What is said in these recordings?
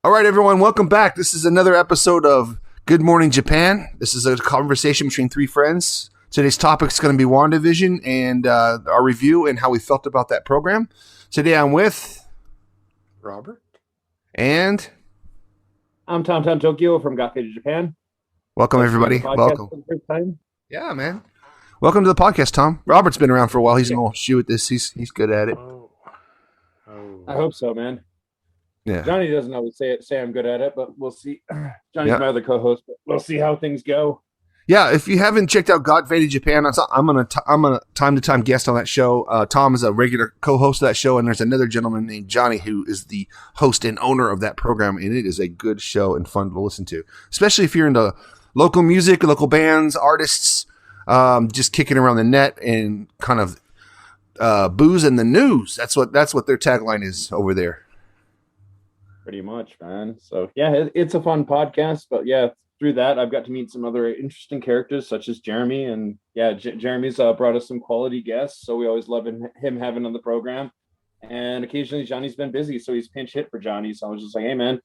All right, everyone, welcome back. This is another episode of Good Morning Japan. This is a conversation between three friends. Today's topic is going to be WandaVision and our review and how we felt about that program. Today I'm with Robert. And I'm Tom Tokyo from Gakkai Japan. Welcome, everybody. Welcome. For the first time. Yeah, man. Welcome to the podcast, Tom. Robert's been around for a while. He's an old shoe at this. He's good at it. I hope so, man. Yeah. Johnny doesn't always say I'm good at it, but we'll see. Johnny's my other co-host, but we'll see how things go. Yeah, if you haven't checked out Gakkai Japan, I'm a time to time guest on that show. Tom is a regular co-host of that show, and there's another gentleman named Johnny who is the host and owner of that program, and it is a good show and fun to listen to, especially if you're into local music, local bands, artists, just kicking around the net and kind of booze in the news. That's what their tagline is over there. Pretty much, man. So yeah, it's a fun podcast, but yeah, through that I've got to meet some other interesting characters such as Jeremy, and yeah, Jeremy's brought us some quality guests, so we always love him having on the program. And occasionally Johnny's been busy, so he's pinch hit for Johnny. So I was just like, hey man,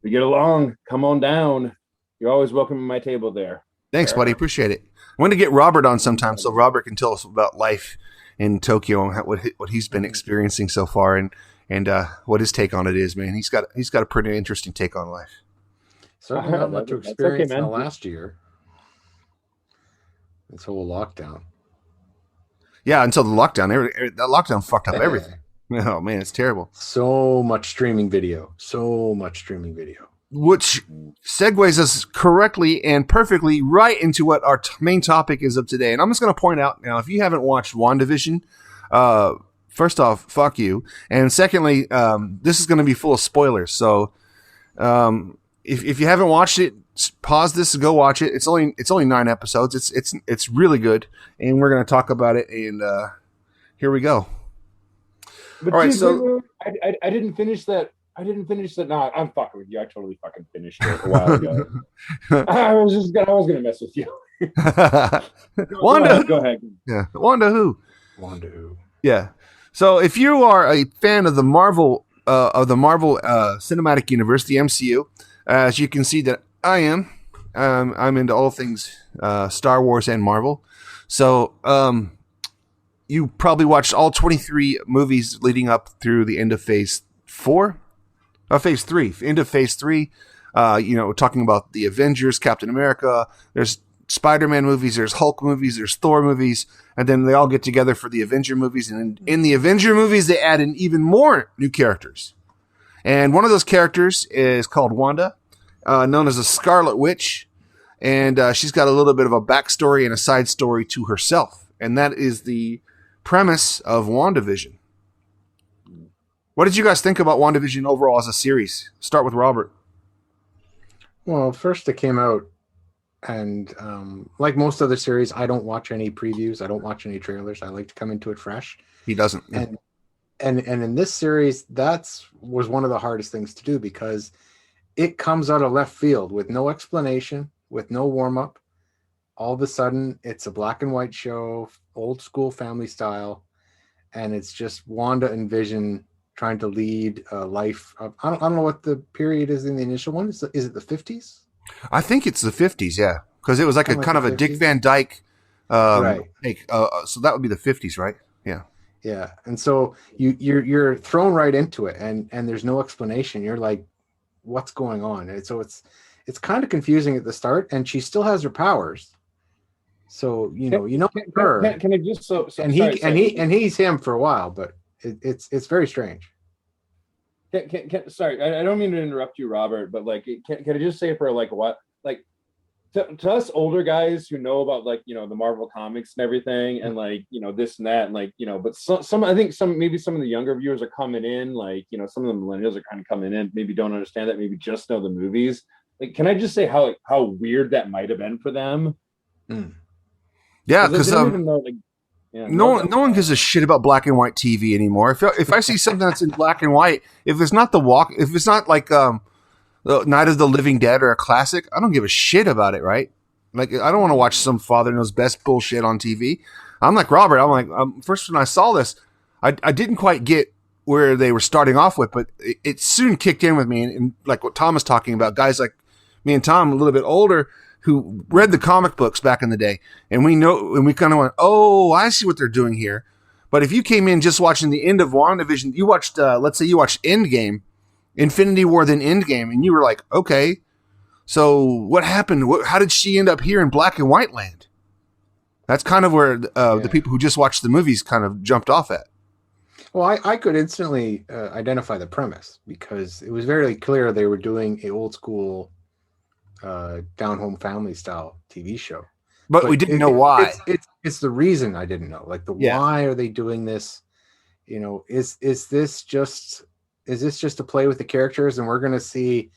we get along, come on down. You're always welcome at my table there. Thanks, buddy. Appreciate it. I'm going to get Robert on sometime so Robert can tell us about life in Tokyo and what he's been experiencing so far and what his take on it is, man. He's got a pretty interesting take on life. Certainly not much to experience in the last year. This whole lockdown. Yeah, until the lockdown. That lockdown fucked up everything. Oh, man, it's terrible. So much streaming video. Which segues us correctly and perfectly right into what our main topic is of today. And I'm just going to point out now, if you haven't watched WandaVision, first off, fuck you. And secondly, this is going to be full of spoilers. So if you haven't watched it, pause this and go watch it. It's only 9 episodes. It's really good, and we're going to talk about it. And here we go. But all right, geez, so I didn't finish that. No, I'm fucking with you. I totally fucking finished it a while ago. I was gonna mess with you. Wanda, go ahead. Yeah, Wanda who? Wanda who? Yeah. So if you are a fan of the Marvel Cinematic Universe, the MCU, as you can see that I am, I'm into all things Star Wars and Marvel. So you probably watched all 23 movies leading up through the end of Phase 3. End of Phase 3. Talking about the Avengers, Captain America. There's Spider-Man movies, there's Hulk movies, there's Thor movies, and then they all get together for the Avenger movies. And in the Avenger movies, they add in even more new characters. And one of those characters is called Wanda, known as the Scarlet Witch. And she's got a little bit of a backstory and a side story to herself. And that is the premise of WandaVision. What did you guys think about WandaVision overall as a series? Start with Robert. Well, first it came out, and like most other series, I don't watch any previews. I don't watch any trailers. I like to come into it fresh. He doesn't. And in this series, was one of the hardest things to do because it comes out of left field with no explanation, with no warm-up. All of a sudden, it's a black and white show, old school family style, and it's just Wanda and Vision trying to lead a life of, I don't know what the period is in the initial one. Is it the 50s? I think it's the 50s, yeah. Because it was like kind of a Dick Van Dyke right. take. So that would be the 50s, right? Yeah. Yeah. And so you're thrown right into it, and there's no explanation. You're like, what's going on? And so it's kind of confusing at the start, and she still has her powers. So her. Can I just he's him for a while, but it's very strange. Sorry, I don't mean to interrupt you, Robert, but like, can I just say for like what, like to us older guys who know about like the Marvel comics and everything, and like this and that, and like but some I think maybe some of the younger viewers are coming in, like some of the millennials are kind of coming in, maybe don't understand that, maybe just know the movies. Like, can I just say how weird that might have been for them? Yeah, because no one gives a shit about black and white TV anymore. If I see something that's in black and white, if it's not if it's not like the Night of the Living Dead or a classic, I don't give a shit about it, right? Like, I don't want to watch some Father Knows Best bullshit on TV. I'm like Robert. I'm like, first when I saw this, I didn't quite get where they were starting off with, but it soon kicked in with me. And like what Tom was talking about, guys like me and Tom, a little bit older, who read the comic books back in the day. And we kind of went, oh, I see what they're doing here. But if you came in just watching the end of WandaVision, you watched, let's say you watched Endgame, Infinity War, then Endgame, and you were like, okay, so what happened? How did she end up here in black and white land? That's kind of where the people who just watched the movies kind of jumped off at. Well, I could instantly identify the premise because it was very clear they were doing a old school down home family style TV show. But we didn't know why. It's the reason I didn't know. Like why are they doing this? You know, is this just to play with the characters, and we're gonna see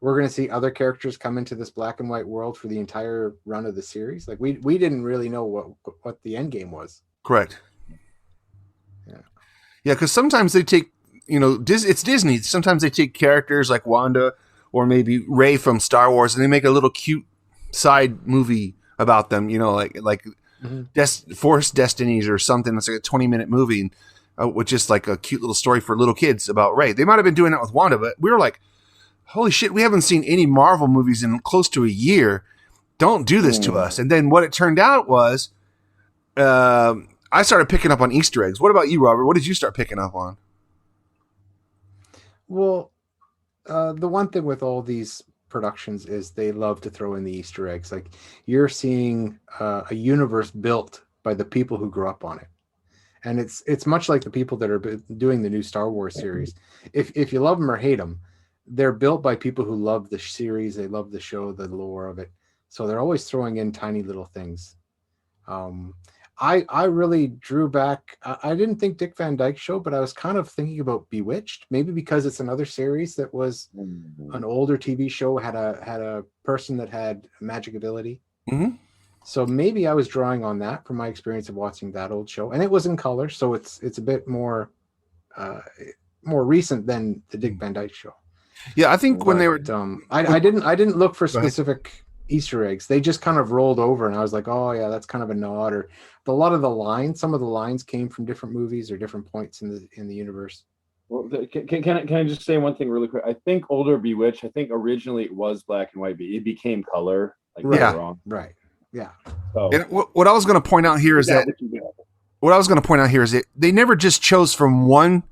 other characters come into this black and white world for the entire run of the series? Like we didn't really know what the end game was. Correct. Yeah, because sometimes they take, it's Disney. Sometimes they take characters like Wanda or maybe Rey from Star Wars, and they make a little cute side movie about them. Like Force Destinies or something. It's like a 20-minute movie with just like a cute little story for little kids about Rey. They might have been doing that with Wanda, but we were like, holy shit, we haven't seen any Marvel movies in close to a year. Don't do this to us. And then what it turned out was, I started picking up on Easter eggs. What about you, Robert? What did you start picking up on? Well, the one thing with all these productions is they love to throw in the Easter eggs. Like you're seeing a universe built by the people who grew up on it. And it's much like the people that are doing the new Star Wars series. If you love them or hate them, they're built by people who love the series. They love the show, the lore of it. So they're always throwing in tiny little things. I really drew back. I didn't think Dick Van Dyke Show, but I was kind of thinking about Bewitched, maybe because it's another series that was an older TV show, had a person that had magic ability. Mm-hmm. So maybe I was drawing on that from my experience of watching that old show, and it was in color, so it's a bit more recent than the Dick Van Dyke Show. Yeah, I think when they were, I didn't look for specific Easter eggs. They just kind of rolled over, and I was like, oh yeah, that's kind of a nod. Or some of the lines came from different movies or different points in the universe. Well, can I just say one thing really quick? I think older Bewitched, I think originally it was black and white, but it became color. Like right. Wrong. Right. Yeah. So, and what I was going to point out here is that they never just chose from one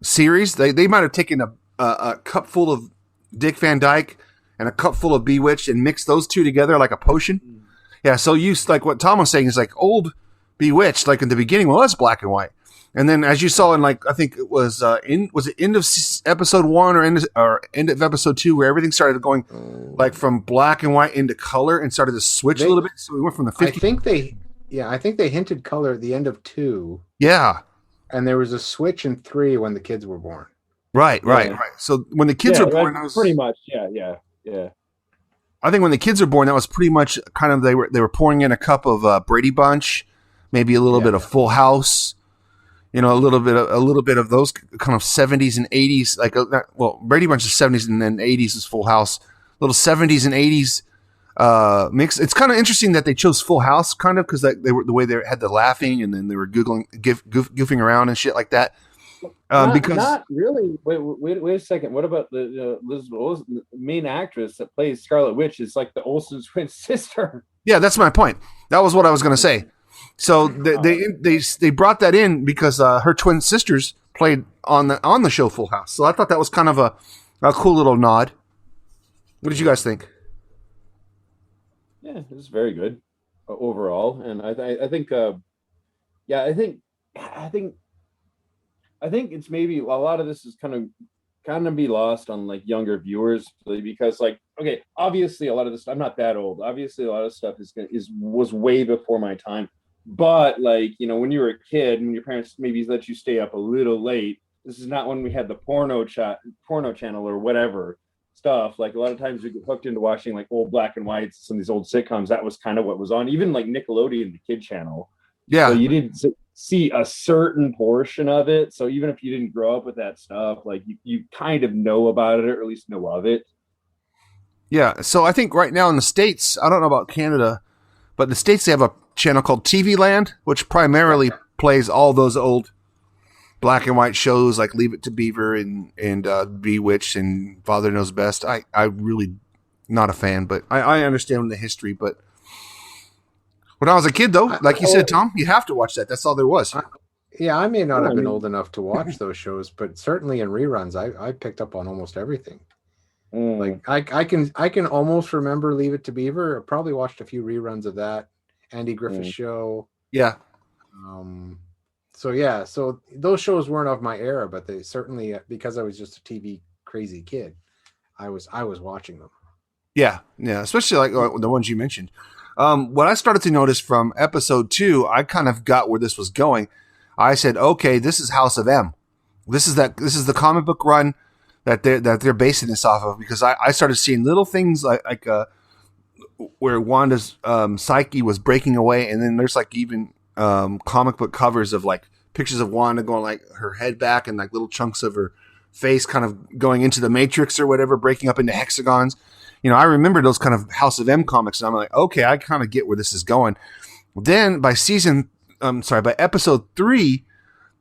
series. They might have taken a cup full of Dick Van Dyke and a cup full of Bewitched and mixed those two together like a potion. Yeah, so like what Tom was saying is like old Bewitched, like in the beginning, well, that's black and white. And then as you saw in like, I think it was, end of episode 1 or end of episode 2 where everything started going like from black and white into color and started to switch a little bit. So we went from the 50s. I think they hinted color at the end of 2. Yeah. And there was a switch in 3 when the kids were born. Right. So when the kids were born, that was pretty much, yeah. I think when the kids were born, that was pretty much kind of they were pouring in a cup of Brady Bunch, maybe a little bit of Full House, a little bit of those kind of 70s and 80s, like Brady Bunch is 70s and then 80s is Full House, little 70s and 80s mix. It's kind of interesting that they chose Full House, kind of because they were the way they had the laughing and then they were goofing around and shit like that. Because not really. Wait a second. What about the Elizabeth Olsen, the main actress that plays Scarlet Witch? Is like the Olsen twin sister. Yeah, that's my point. That was what I was going to say. So they brought that in because her twin sisters played on the show Full House. So I thought that was kind of a cool little nod. What did you guys think? Yeah, it was very good overall, and I think it's maybe a lot of this is kind of be lost on like younger viewers because like, okay, obviously a lot of this, I'm not that old. Obviously a lot of stuff was way before my time, but like, when you were a kid and your parents maybe let you stay up a little late, this is not when we had the porno channel or whatever stuff. Like a lot of times we get hooked into watching like old black and whites, some of these old sitcoms. That was kind of what was on, even like Nickelodeon, the kid channel. Yeah. So you didn't see a certain portion of it. So even if you didn't grow up with that stuff, like you kind of know about it, or at least know of it. Yeah. So I think right now in the States, I don't know about Canada, but in the States they have a channel called TV Land, which primarily plays all those old black and white shows like Leave It to Beaver and Bewitched and Father Knows Best. I really not a fan, but I understand the history. But when I was a kid, though, like you said, Tom, you have to watch that. That's all there was. Yeah, I may not have been old enough to watch those shows, but certainly in reruns, I picked up on almost everything. Like I can almost remember Leave It to Beaver. I probably watched a few reruns of that. Andy Griffith Show. Yeah. So those shows weren't of my era, but they certainly, because I was just a TV crazy kid, I was watching them. Yeah, especially like the ones you mentioned. What I started to notice from episode 2, I kind of got where this was going. I said, okay, this is House of M. This is the comic book run that they're basing this off of, because I started seeing little things like where Wanda's psyche was breaking away, and then there's like even comic book covers of like pictures of Wanda going like her head back and like little chunks of her face kind of going into the Matrix or whatever, breaking up into hexagons. I remember those kind of House of M comics, and I'm like, okay, I kind of get where this is going. Then by episode 3,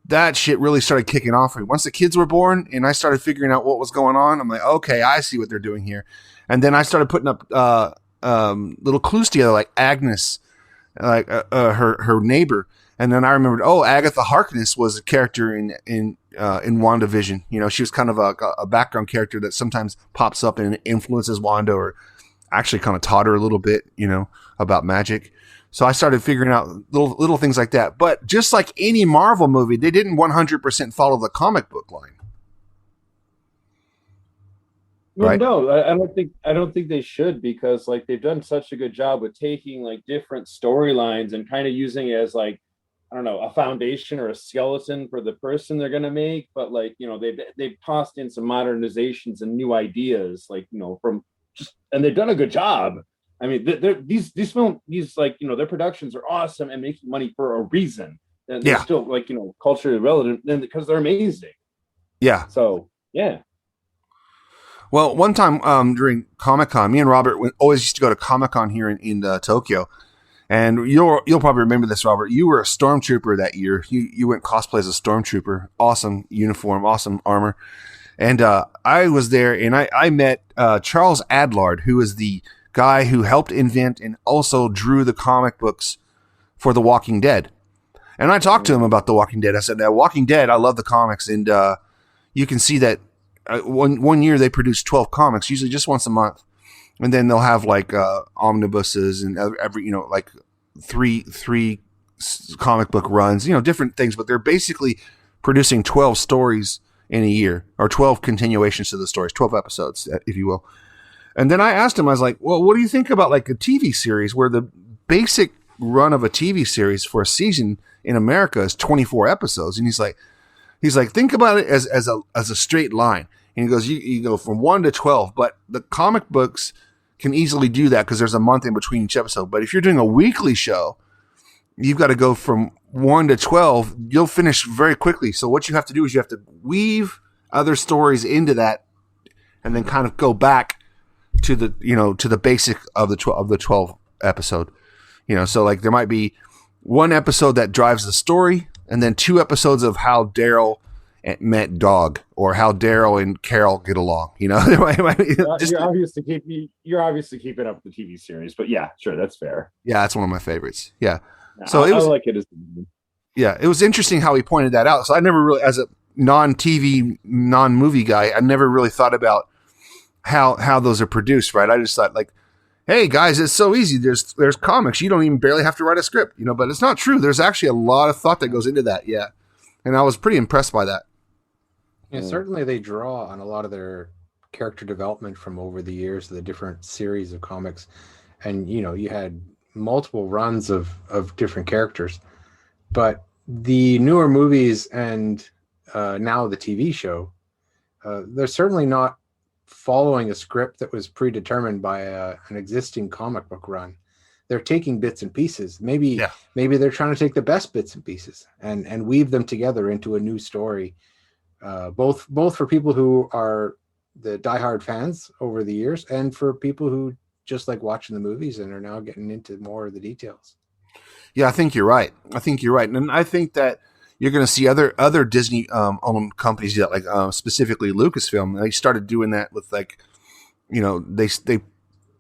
that shit really started kicking off. Once the kids were born and I started figuring out what was going on, I'm like, okay, I see what they're doing here. And then I started putting up little clues together, like Agnes, like her neighbor. And then I remembered, Agatha Harkness was a character in WandaVision. She was kind of a background character that sometimes pops up and influences Wanda, or actually kind of taught her a little bit, about magic. So I started figuring out little things like that. But just like any Marvel movie, they didn't 100% follow the comic book line. Right? No, I don't think they should, because like they've done such a good job with taking like different storylines and kind of using it as like, I don't know, a foundation or a skeleton for the person they're going to make. But like, they've tossed in some modernizations and new ideas, like, and they've done a good job. I mean, these their productions are awesome and making money for a reason. And they're still like, culturally relevant because they're amazing. Yeah. So, yeah. Well, one time during Comic-Con, me and Robert always used to go to Comic-Con here in Tokyo. And you'll probably remember this, Robert. You were a stormtrooper that year. You went cosplay as a stormtrooper. Awesome uniform, awesome armor. And I was there, and I met Charles Adlard, who is the guy who helped invent and also drew the comic books for The Walking Dead. And I talked to him about The Walking Dead. I said, Walking Dead, I love the comics. And you can see that one year they produced 12 comics, usually just once a month. And then they'll have like omnibuses and every, like three comic book runs, different things. But they're basically producing 12 stories in a year, or 12 continuations to the stories, 12 episodes, if you will. And then I asked him, I was like, well, what do you think about like a TV series where the basic run of a TV series for a season in America is 24 episodes? And he's like, think about it as a straight line. And he goes, you go from 1 to 12, but the comic books can easily do that because there's a month in between each episode. But if you're doing a weekly show, you've got to go from 1 to 12. You'll finish very quickly. So what you have to do is you have to weave other stories into that, and then kind of go back to the basic of the 12 episode. So like there might be one episode that drives the story, and then 2 episodes of how Daryl met Dog, or how Daryl and Carol get along. You're obviously keeping up the TV series, but yeah, sure, that's fair. Yeah, that's one of my favorites. Yeah, so I like it as. Yeah, it was interesting how he pointed that out. So I never really, as a non-TV, non-movie guy, I never really thought about how those are produced. Right? I just thought like, hey guys, it's so easy. There's comics. You don't even barely have to write a script, but it's not true. There's actually a lot of thought that goes into that. Yeah. And I was pretty impressed by that. Yeah, certainly they draw on a lot of their character development from over the years, the different series of comics. And, you had multiple runs of different characters. But the newer movies and now the TV show, they're certainly not following a script that was predetermined by an existing comic book run. They're taking bits and pieces. Maybe they're trying to take the best bits and pieces and weave them together into a new story. Both for people who are the diehard fans over the years, and for people who just like watching the movies and are now getting into more of the details. Yeah, I think you're right. And I think that, you're going to see other Disney owned companies do that, like specifically Lucasfilm. They started doing that with like, they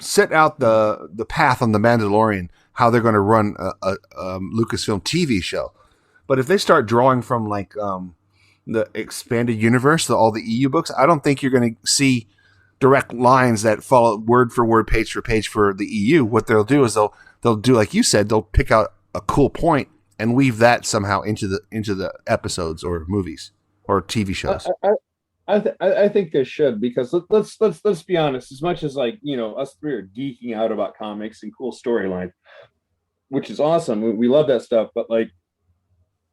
set out the path on the Mandalorian, how they're going to run a Lucasfilm TV show. But if they start drawing from like the expanded universe, all the EU books, I don't think you're going to see direct lines that follow word for word, page for page for the EU. What they'll do is they'll do, like you said, they'll pick out a cool point and weave that somehow into the episodes or movies or TV shows. I think they should, because let's be honest. As much as like us three are geeking out about comics and cool storylines, which is awesome, we love that stuff. But like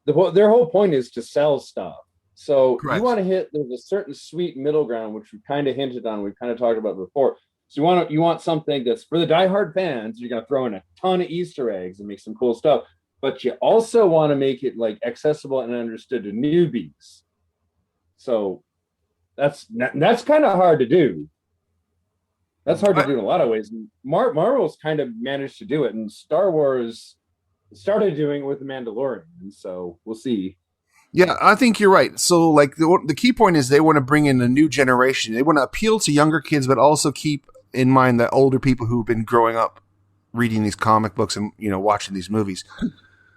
their whole point is to sell stuff. So Correct. You want to hit. There's a certain sweet middle ground, which we kind of hinted on. We've kind of talked about before. So you want something that's for the diehard fans. You're gonna throw in a ton of Easter eggs and make some cool stuff. But you also want to make it like accessible and understood to newbies. So that's kind of hard to do. That's hard to do in a lot of ways. Marvel's kind of managed to do it, and Star Wars started doing it with the Mandalorian. And so we'll see. Yeah, I think you're right. So, like, the key point is they want to bring in a new generation. They want to appeal to younger kids, but also keep in mind the older people who've been growing up reading these comic books and watching these movies.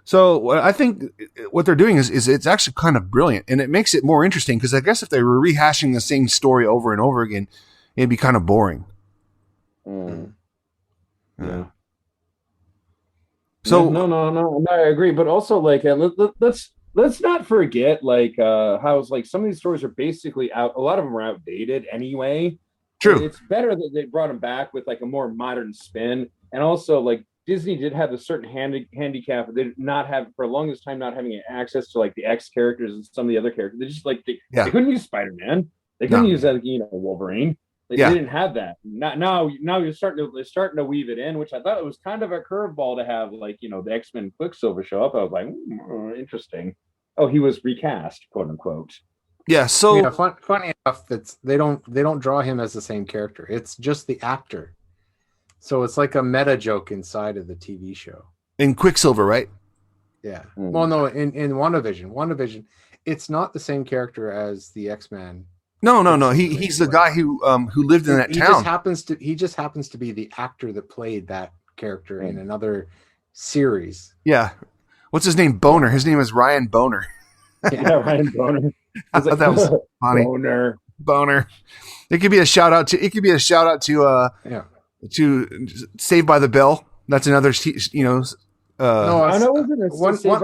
So, I think what they're doing is it's actually kind of brilliant, and it makes it more interesting, because I guess if they were rehashing the same story over and over again, it'd be kind of boring. Yeah. So no, I agree. But also, like, let's not forget, like, how like some of these stories are basically out. A lot of them are outdated anyway. True. It's better that they brought them back with like a more modern spin. And also, like, Disney did have a certain handicap. They did not have, for the longest time, not having access to like the X characters and some of the other characters. They just they couldn't use Spider-Man. They couldn't use Wolverine. They didn't have that. Now you're starting to weave it in, which I thought it was kind of a curveball to have, like, the X-Men Quicksilver show up. I was like, interesting. Oh, he was recast, quote unquote. Yeah. So funny enough, they don't draw him as the same character. It's just the actor. So it's like a meta joke inside of the TV show. In Quicksilver, right? Yeah. Well, no, in WandaVision, it's not the same character as the X-Men. No. He's the guy who lived in that town. He just happens to be the actor that played that character in another series. Yeah. What's his name? Boner. His name is Ryan Boner. Yeah, Ryan Boner. I thought that was funny. Boner. It could be a shout out to to Saved by the Bell. That's another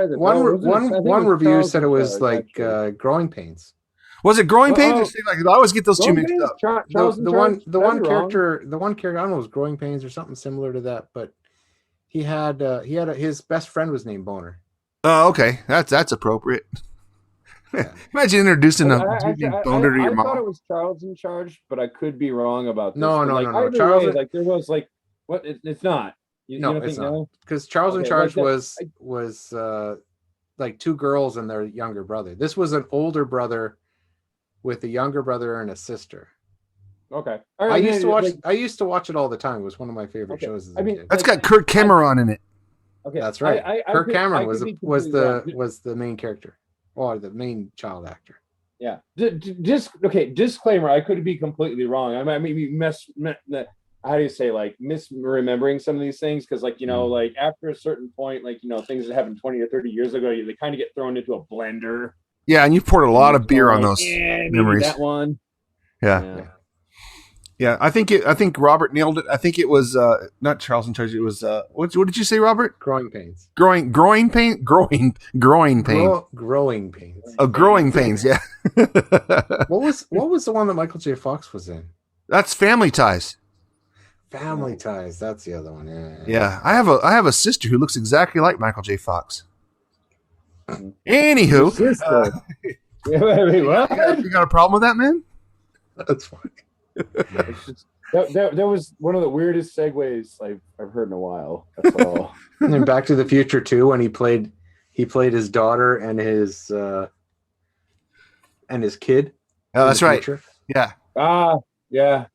one review said it was like Growing Pains. Was it Growing Pains? I always get those two mixed up. The one character, I don't know, it was Growing Pains or something similar to that, but he had his best friend was named Boner. Oh, okay, that's appropriate. Yeah. Imagine introducing a dude named Boner to your mom. I thought it was Charles in Charge, but I could be wrong about this. No. Charles, there was like what? It's not. You don't it's think not. Because Charles in Charge was like two girls and their younger brother. This was an older brother with a younger brother and a sister. Okay. All right, I used to watch it all the time. It was one of my favorite shows as a kid. That's got Kirk Cameron in it. Okay. That's right. Kirk Cameron was the main character, or the main child actor. Yeah. Disclaimer, I could be completely wrong. I mean, how do you say, like, misremembering some of these things, because, like, like after a certain point, like, things that happened 20 or 30 years ago, they kind of get thrown into a blender. Yeah, and you've poured a lot of beer on those memories. That one. Yeah. I think Robert nailed it. I think it was not Charles in Charge. It was what did you say, Robert? Growing pains. Growing pains. Growing pains. Oh, growing pains. Yeah. What was the one that Michael J. Fox was in? That's Family Ties. Family Ties. That's the other one. Yeah. I have a sister who looks exactly like Michael J. Fox. Anywho, what? You got a problem with that, man? That's fine. That was one of the weirdest segues I've heard in a while. That's all. And Back to the Future 2, when he played his daughter and his kid. Oh, that's right. Future. Yeah. Yeah.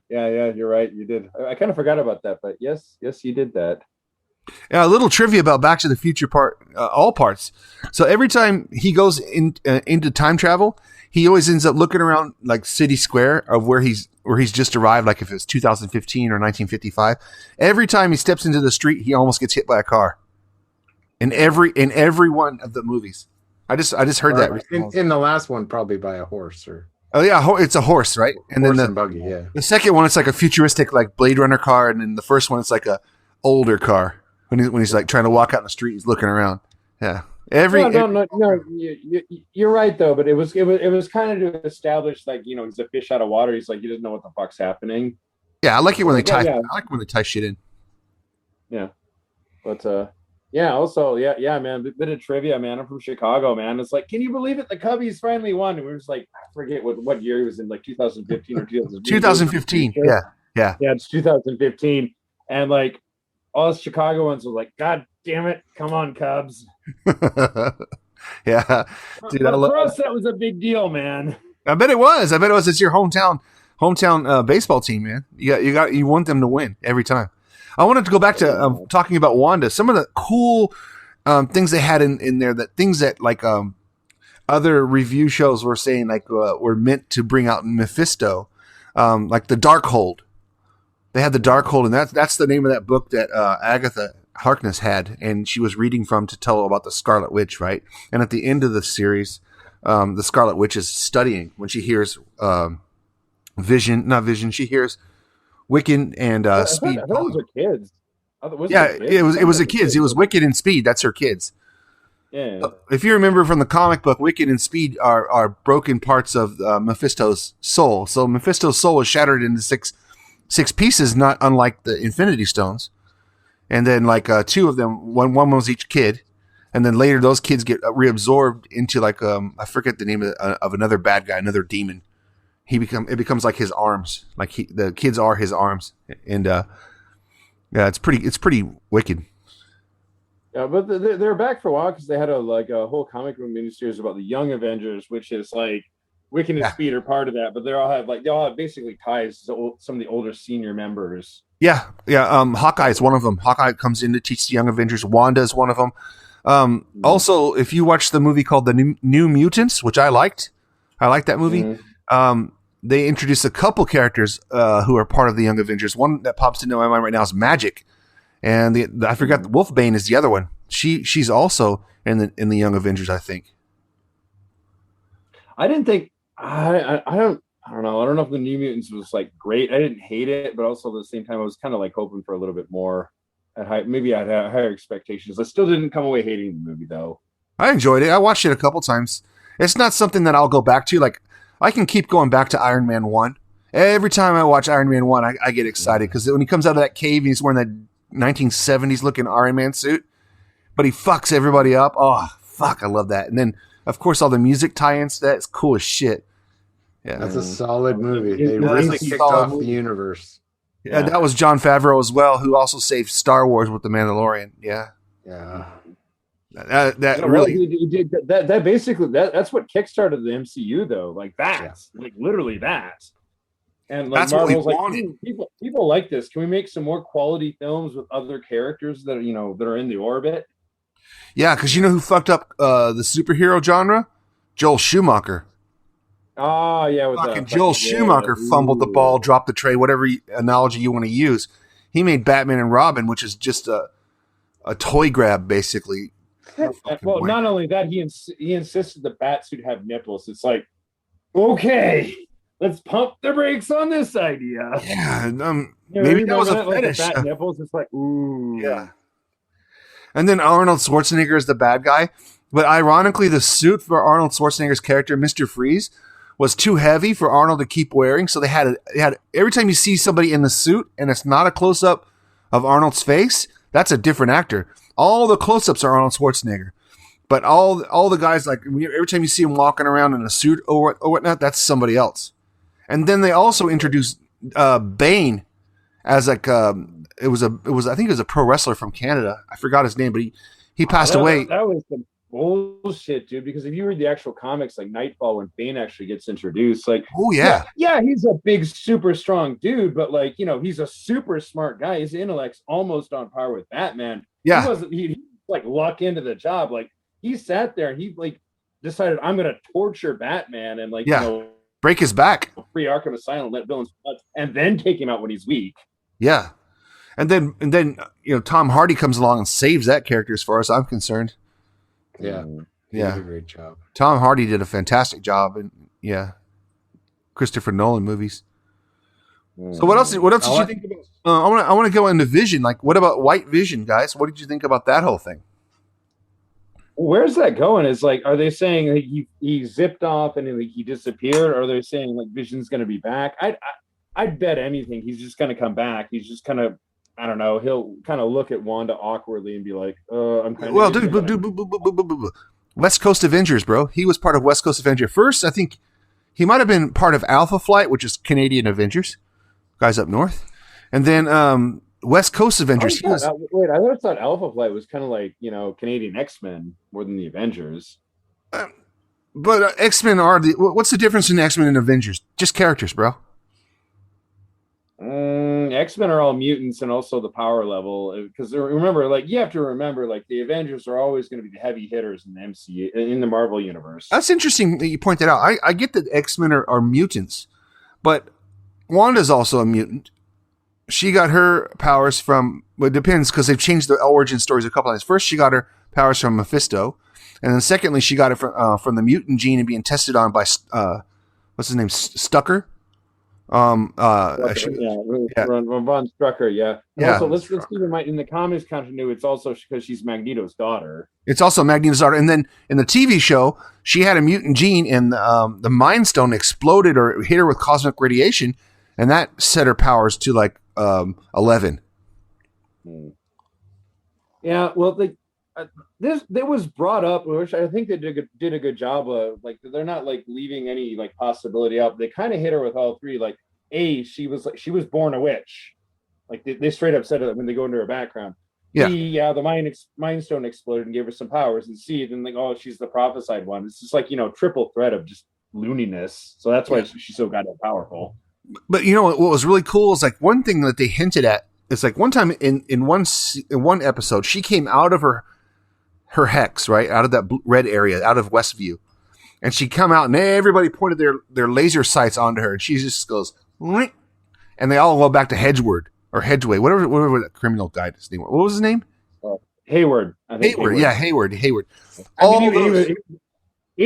You're right. You did. I kind of forgot about that, but yes, you did that. A little trivia about Back to the Future all parts. So every time he goes into time travel, he always ends up looking around like City Square of where he's just arrived. Like if it's 2015 or 1955, every time he steps into the street, he almost gets hit by a car. In every one of the movies, I just heard that in the last one, probably by a horse or. Oh yeah, it's a horse, right? And horse then and buggy, yeah. The second one, it's like a futuristic like Blade Runner car, and then the first one, it's like a older car. When he's like trying to walk out in the street, he's looking around. Yeah, no. You're right though, but it was kind of to establish like he's a fish out of water. He's like he doesn't know what the fuck's happening. Yeah, I like it when they tie. I like when they tie shit in. Yeah, but yeah. Also, yeah, man. Bit of trivia, man. I'm from Chicago, man. It's like, can you believe it? The Cubbies finally won. And we were just like, I forget what year he was in, like 2015 or 2015. 2015. Yeah. It's 2015, and like all the Chicago ones were like, God damn it, come on, Cubs. Yeah, dude. For us, that was a big deal, man. I bet it was. It's your hometown baseball team, man. You want them to win every time. I wanted to go back to talking about Wanda. Some of the cool things they had in there, things that like other review shows were saying like were meant to bring out Mephisto, like the Darkhold. They had the Darkhold, and that's the name of that book that Agatha Harkness had, and she was reading from to tell about the Scarlet Witch, right? And at the end of the series, the Scarlet Witch is studying when she hears Vision. She hears Wiccan and Speed. I thought those were kids. It was the kids. It was Wiccan and Speed. That's her kids. Yeah. If you remember from the comic book, Wiccan and Speed are broken parts of Mephisto's soul. So Mephisto's soul is shattered into six pieces, not unlike the Infinity Stones. And then like two of them, one was each kid, and then later those kids get reabsorbed into like I forget the name of another bad guy, another demon. It becomes like his arms, like the kids are his arms, and yeah, it's pretty wicked. Yeah, but they're back for a while because they had a whole comic book miniseries about the Young Avengers, which is like Wiccan and Speed are part of that, but they all have basically ties to some of the older senior members. Yeah. Hawkeye is one of them. Hawkeye comes in to teach the Young Avengers. Wanda is one of them. Also, if you watch the movie called The New Mutants, which I liked that movie. Mm-hmm. They introduced a couple characters who are part of the Young Avengers. One that pops into my mind right now is Magic, and I forgot Wolfbane is the other one. She's also in the Young Avengers, I think. I didn't think I don't know. I don't know if the New Mutants was like great. I didn't hate it, but also at the same time, I was kind of like hoping for a little bit more. Maybe I had higher expectations. I still didn't come away hating the movie though. I enjoyed it. I watched it a couple times. It's not something that I'll go back to. Like I can keep going back to Iron Man 1. Every time I watch Iron Man 1, I get excited because when he comes out of that cave and he's wearing that 1970s looking Iron Man suit, but he fucks everybody up. Oh, fuck. I love that. And then, of course, all the music tie-ins to that is cool as shit. Yeah, that's a solid movie. They really kicked off the universe. Yeah, that was Jon Favreau as well, who also saved Star Wars with The Mandalorian. Yeah. That really that's what kickstarted the MCU though. Like that, like literally that. And like that's Marvel's what we wanted. People like this. Can we make some more quality films with other characters that are in the orbit? Yeah, because you know who fucked up the superhero genre? Joel Schumacher. Oh yeah, with Joel Schumacher fumbled the ball, dropped the tray, whatever analogy you want to use. He made Batman and Robin, which is just a toy grab, basically. Well, not only that, he insisted the bat suit have nipples. It's like, okay, let's pump the brakes on this idea. Yeah, maybe that was a fetish. Like the bat nipples. It's like, ooh, yeah. And then Arnold Schwarzenegger is the bad guy, but ironically, the suit for Arnold Schwarzenegger's character, Mr. Freeze, was too heavy for Arnold to keep wearing. So they had every time you see somebody in the suit and it's not a close up of Arnold's face, that's a different actor. All the close-ups are Arnold Schwarzenegger, but all the guys, like every time you see him walking around in a suit or whatnot, that's somebody else. And then they also introduced Bane as like it was I think it was a pro wrestler from Canada. I forgot his name, but he passed away. That was some bullshit, dude. Because if you read the actual comics, like Nightfall, when Bane actually gets introduced, like, oh yeah, he's a big, super strong dude, but like he's a super smart guy. His intellect's almost on par with Batman. Yeah. He wasn't. He like luck into the job. Like he sat there and he like decided I'm going to torture Batman and like break his back, free Arkham Asylum, let villains, and then take him out when he's weak. Yeah, and then Tom Hardy comes along and saves that character as far as I'm concerned. Yeah, he did a great job. Tom Hardy did a fantastic job, and Christopher Nolan movies. So what else did you think about? I want to go into Vision. Like, what about White Vision, guys? What did you think about that whole thing? Where's that going? Is like, are they saying like, he zipped off and he disappeared? Or are they saying like Vision's going to be back? I'd bet anything he's just going to come back. He's just kind of, I don't know. He'll kind of look at Wanda awkwardly and be like, I'm kind of. Well, dude, West Coast Avengers, bro. He was part of West Coast Avengers. First, I think he might have been part of Alpha Flight, which is Canadian Avengers, guys up north. And then West Coast Avengers. I always thought Alpha Flight was kind of like, Canadian X-Men more than the Avengers. But X-Men are what's the difference in X-Men and Avengers? Just characters, bro. X-Men are all mutants and also the power level. Because remember, like you have to remember, like the Avengers are always going to be the heavy hitters in the MCU, in the Marvel universe. That's interesting that you point that out. I get that X-Men are mutants, but Wanda's also a mutant. She got her powers from, well, it depends because they've changed the origin stories a couple times. First, she got her powers from Mephisto. And then secondly, she got it from the mutant gene and being tested on by, what's his name? Stucker? Von Strucker, yeah. And also, let's keep in mind, in the comics continuity, it's also because she's Magneto's daughter. It's also Magneto's daughter. And then in the TV show, she had a mutant gene and the Mind Stone exploded or hit her with cosmic radiation. And that set her powers to like 11. Yeah, well, this was brought up, which I think they did a good job of. Like, they're not like leaving any like possibility out. They kind of hit her with all three. Like, she was born a witch. Like they straight up said it when they go into her background. Yeah, the Mind Stone exploded and gave her some powers. And C, then like, oh, she's the prophesied one. It's just like triple threat of just looniness. So that's why she's so goddamn powerful. But what was really cool is like one thing that they hinted at. It's like one time in one episode, she came out of her hex, right, out of that red area, out of Westview, and she come out and everybody pointed their laser sights onto her, and she just goes, and they all go back to Hedgeward or Hedgeway, whatever that criminal guy's name. What was his name? Hayward. Hayward. Yeah, Hayward. He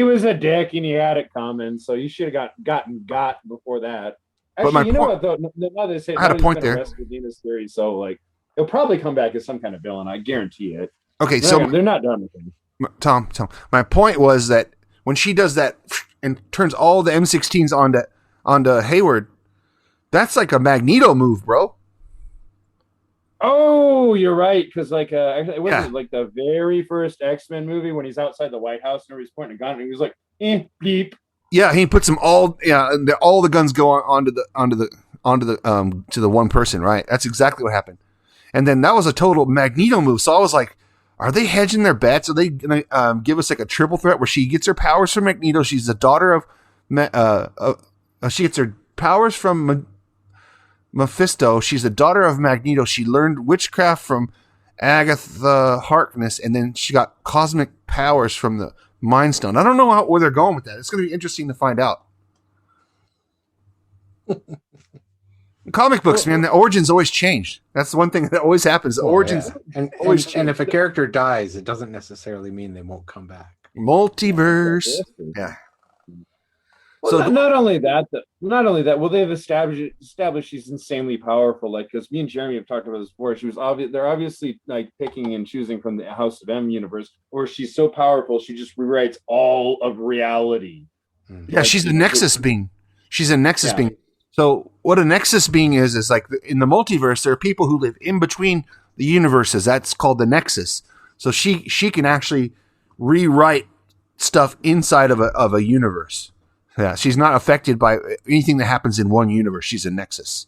was a dick and he had it coming, so you should have gotten before that. Actually, what though? Now they say I had a point there. Venus theory, so like he'll probably come back as some kind of villain. I guarantee it. Okay, they're not done with him. Tom. My point was that when she does that and turns all the M16s onto Hayward, that's like a Magneto move, bro. Oh, you're right. Because like, it wasn't like the very first X-Men movie when he's outside the White House and everybody's pointing a gun and he was like, beep. Yeah, he puts them all. Yeah, all the guns go onto the one person, right? That's exactly what happened. And then that was a total Magneto move. So I was like, are they hedging their bets? Are they going to give us like a triple threat where she gets her powers from Magneto? She's the daughter of, she gets her powers from Mephisto. She's the daughter of Magneto. She learned witchcraft from Agatha Harkness, and then she got cosmic powers from the Mind Stone. I don't know where they're going with that. It's going to be interesting to find out. Comic books, man, the origins always change. That's the one thing that always happens. The origins always change. And if a character dies, it doesn't necessarily mean they won't come back. Multiverse. Yeah. Well, so not only that. Well, they've established she's insanely powerful. Like, because me and Jeremy have talked about this before. They're obviously like picking and choosing from the House of M universe, where she's so powerful she just rewrites all of reality. Yeah, she's a Nexus being. She's a Nexus being. So what a Nexus being is like in the multiverse, there are people who live in between the universes. That's called the Nexus. So she can actually rewrite stuff inside of a universe. Yeah, she's not affected by anything that happens in one universe. She's a Nexus.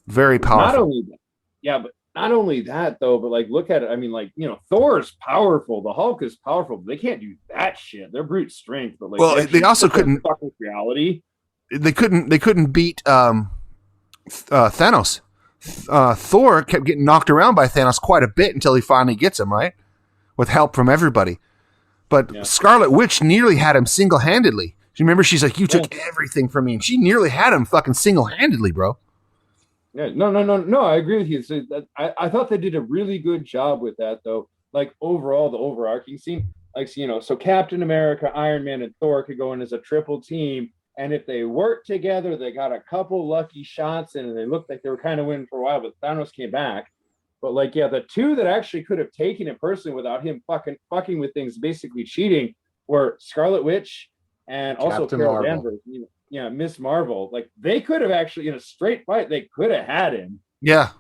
Very powerful. Not only that though, but like look at it. I mean, like Thor's powerful. The Hulk is powerful. But they can't do that shit. They're brute strength. But like, they also couldn't fuck with reality. They couldn't beat Thanos. Thor kept getting knocked around by Thanos quite a bit until he finally gets him, right? With help from everybody. But Scarlet Witch nearly had him single-handedly. Do you remember? She's like, you took everything from me. And she nearly had him fucking single-handedly, bro. Yeah, no. I agree with you. So I thought they did a really good job with that, though. Like, overall, the overarching scene, like, so Captain America, Iron Man, and Thor could go in as a triple team. And if they worked together, they got a couple lucky shots and they looked like they were kind of winning for a while, but Thanos came back. But like, yeah, the two that actually could have taken it personally without him fucking with things, basically cheating, were Scarlet Witch and also Captain Carol Marvel. Danvers. Yeah, Miss Marvel. Like, they could have actually, in a straight fight, they could have had him. Yeah.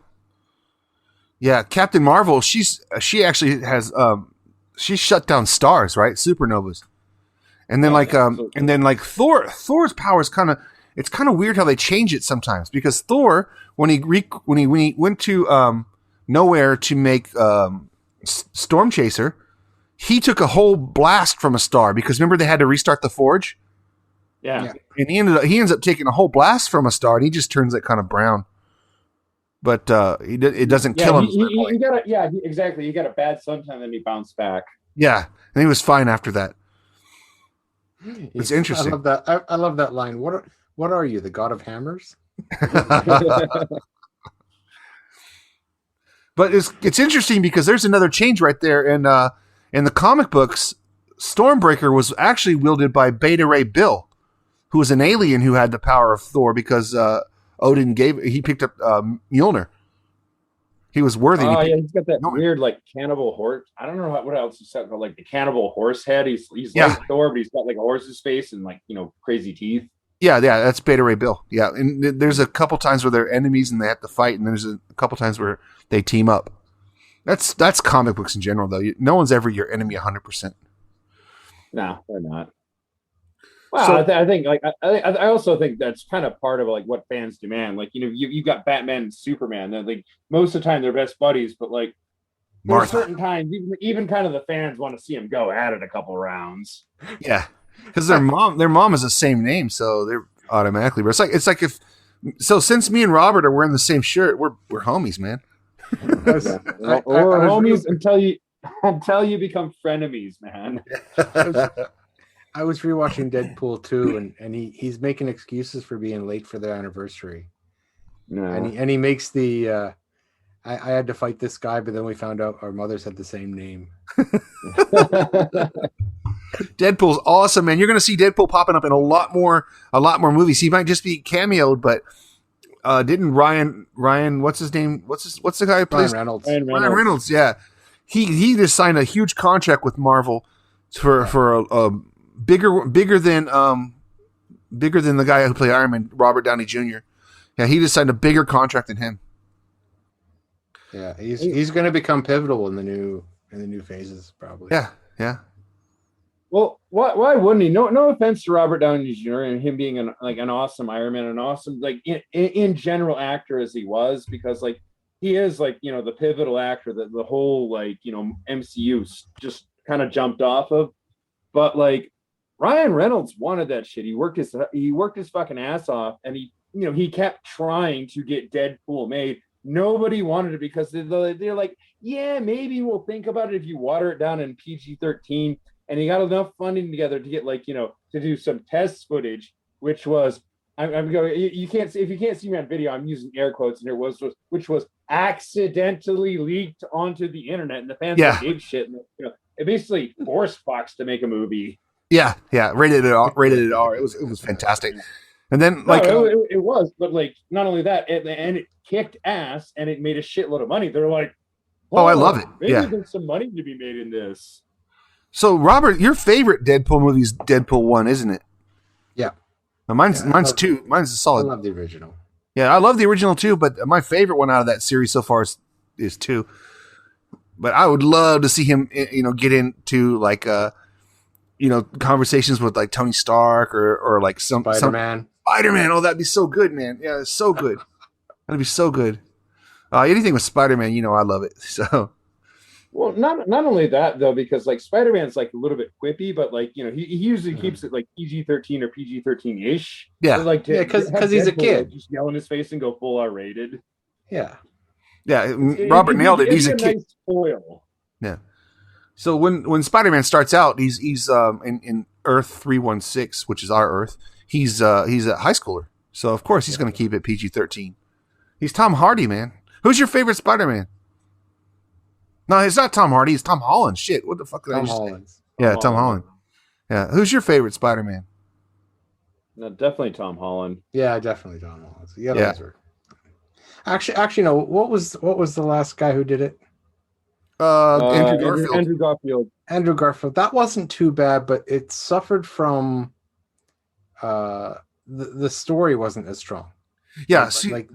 Yeah, Captain Marvel, she actually has she shut down stars, right? Supernovas. And then Thor's power is kind of weird how they change it sometimes, because Thor, when he went to nowhere to make Storm Chaser, he took a whole blast from a star, because remember they had to restart the forge. Yeah. And he ends up taking a whole blast from a star, and he just turns it kind of brown. But it doesn't kill him. Exactly. He got a bad suntan, then he bounced back. Yeah, and he was fine after that. It's interesting. I love that. I love that line. What are you, the god of hammers? But it's interesting because there's another change right there. In the comic books, Stormbreaker was actually wielded by Beta Ray Bill, who was an alien who had the power of Thor, because Odin he picked up Mjolnir. He was worthy. Oh, yeah, he's got that weird, like, cannibal horse. I don't know what else is called, like the cannibal horse head. He's like Thor, but he's got like a horse's face and, like, crazy teeth. Yeah, that's Beta Ray Bill. Yeah, and there's a couple times where they're enemies and they have to fight, and there's a couple times where they team up. That's comic books in general, though. No one's ever your enemy 100%. No, they're not. Well, I think, like, I also think that's kind of part of, like, what fans demand. Like, you've got Batman and Superman. They're, like, most of the time they're best buddies, but, like, there are certain times, even kind of the fans want to see them go at it a couple rounds. Yeah, because their mom is the same name, so they're automatically. But it's like since me and Robert are wearing the same shirt, we're homies, man. We're homies until you become frenemies, man. I was rewatching Deadpool 2, and he's making excuses for being late for their anniversary. No. And he makes the I had to fight this guy, but then we found out our mothers had the same name. Deadpool's awesome, man. You're going to see Deadpool popping up in a lot more movies. He might just be cameoed, but didn't Ryan what's his name? What's the guy who plays Ryan Reynolds? Ryan Reynolds, yeah. He just signed a huge contract with Marvel for a bigger than the guy who played Iron Man, Robert Downey Jr. Yeah, he just signed a bigger contract than him. Yeah, he's going to become pivotal in the new phases, probably. Yeah. Well, why wouldn't he? No offense to Robert Downey Jr. and him being an awesome Iron Man, an awesome, like, in general actor as he was, because, like, he is, like, the pivotal actor that the whole, like, MCU just kind of jumped off of. But, like, Ryan Reynolds wanted that shit. He worked his fucking ass off, and he kept trying to get Deadpool made. Nobody wanted it because they're like, yeah, maybe we'll think about it if you water it down in PG-13. And he got enough funding together to get, like, to do some test footage, which was, I'm going, you can't see, if you can't see me on video, I'm using air quotes, and which was accidentally leaked onto the internet, and the fans gave shit. And, it basically forced Fox to make a movie. Yeah, rated it R. It was fantastic. And then, like, it was, but, like, not only that, and it kicked ass, and it made a shitload of money. They're like, I love it. Maybe there's some money to be made in this. So, Robert, your favorite Deadpool movie is Deadpool 1, isn't it? Yeah. Mine's 2. Mine's a solid. I love the original. Yeah, I love the original too, but my favorite one out of that series so far is 2. But I would love to see him, get into, like, conversations with, like, Tony Stark or like Spider-Man. Spider-Man. Oh, that'd be so good, man. Yeah, it's so good. That'd be so good. Anything with Spider-Man, I love it. So. Well, not only that, though, because, like, Spider-Man's, like, a little bit quippy, but, like, he usually keeps it, like, PG-13 or PG-13-ish. Yeah. Because he's a kid. Like, just yell in his face and go full R-rated. Yeah. Yeah, Robert nailed it. He's a kid. Nice foil. Yeah. So when Spider-Man starts out, he's in Earth 316, which is our Earth. He's a high schooler, so of course he's going to keep it PG-13. He's Tom Hardy, man. Who's your favorite Spider-Man? No, it's not Tom Hardy. It's Tom Holland. Shit, what the fuck did I just say? Yeah, Tom Holland. Yeah, who's your favorite Spider-Man? No, definitely Tom Holland. Yeah, definitely Tom Holland. Yeah. Actually, no. What was the last guy who did it? Andrew Garfield. Andrew Garfield. Andrew Garfield. That wasn't too bad, but it suffered from the story wasn't as strong. Yeah, like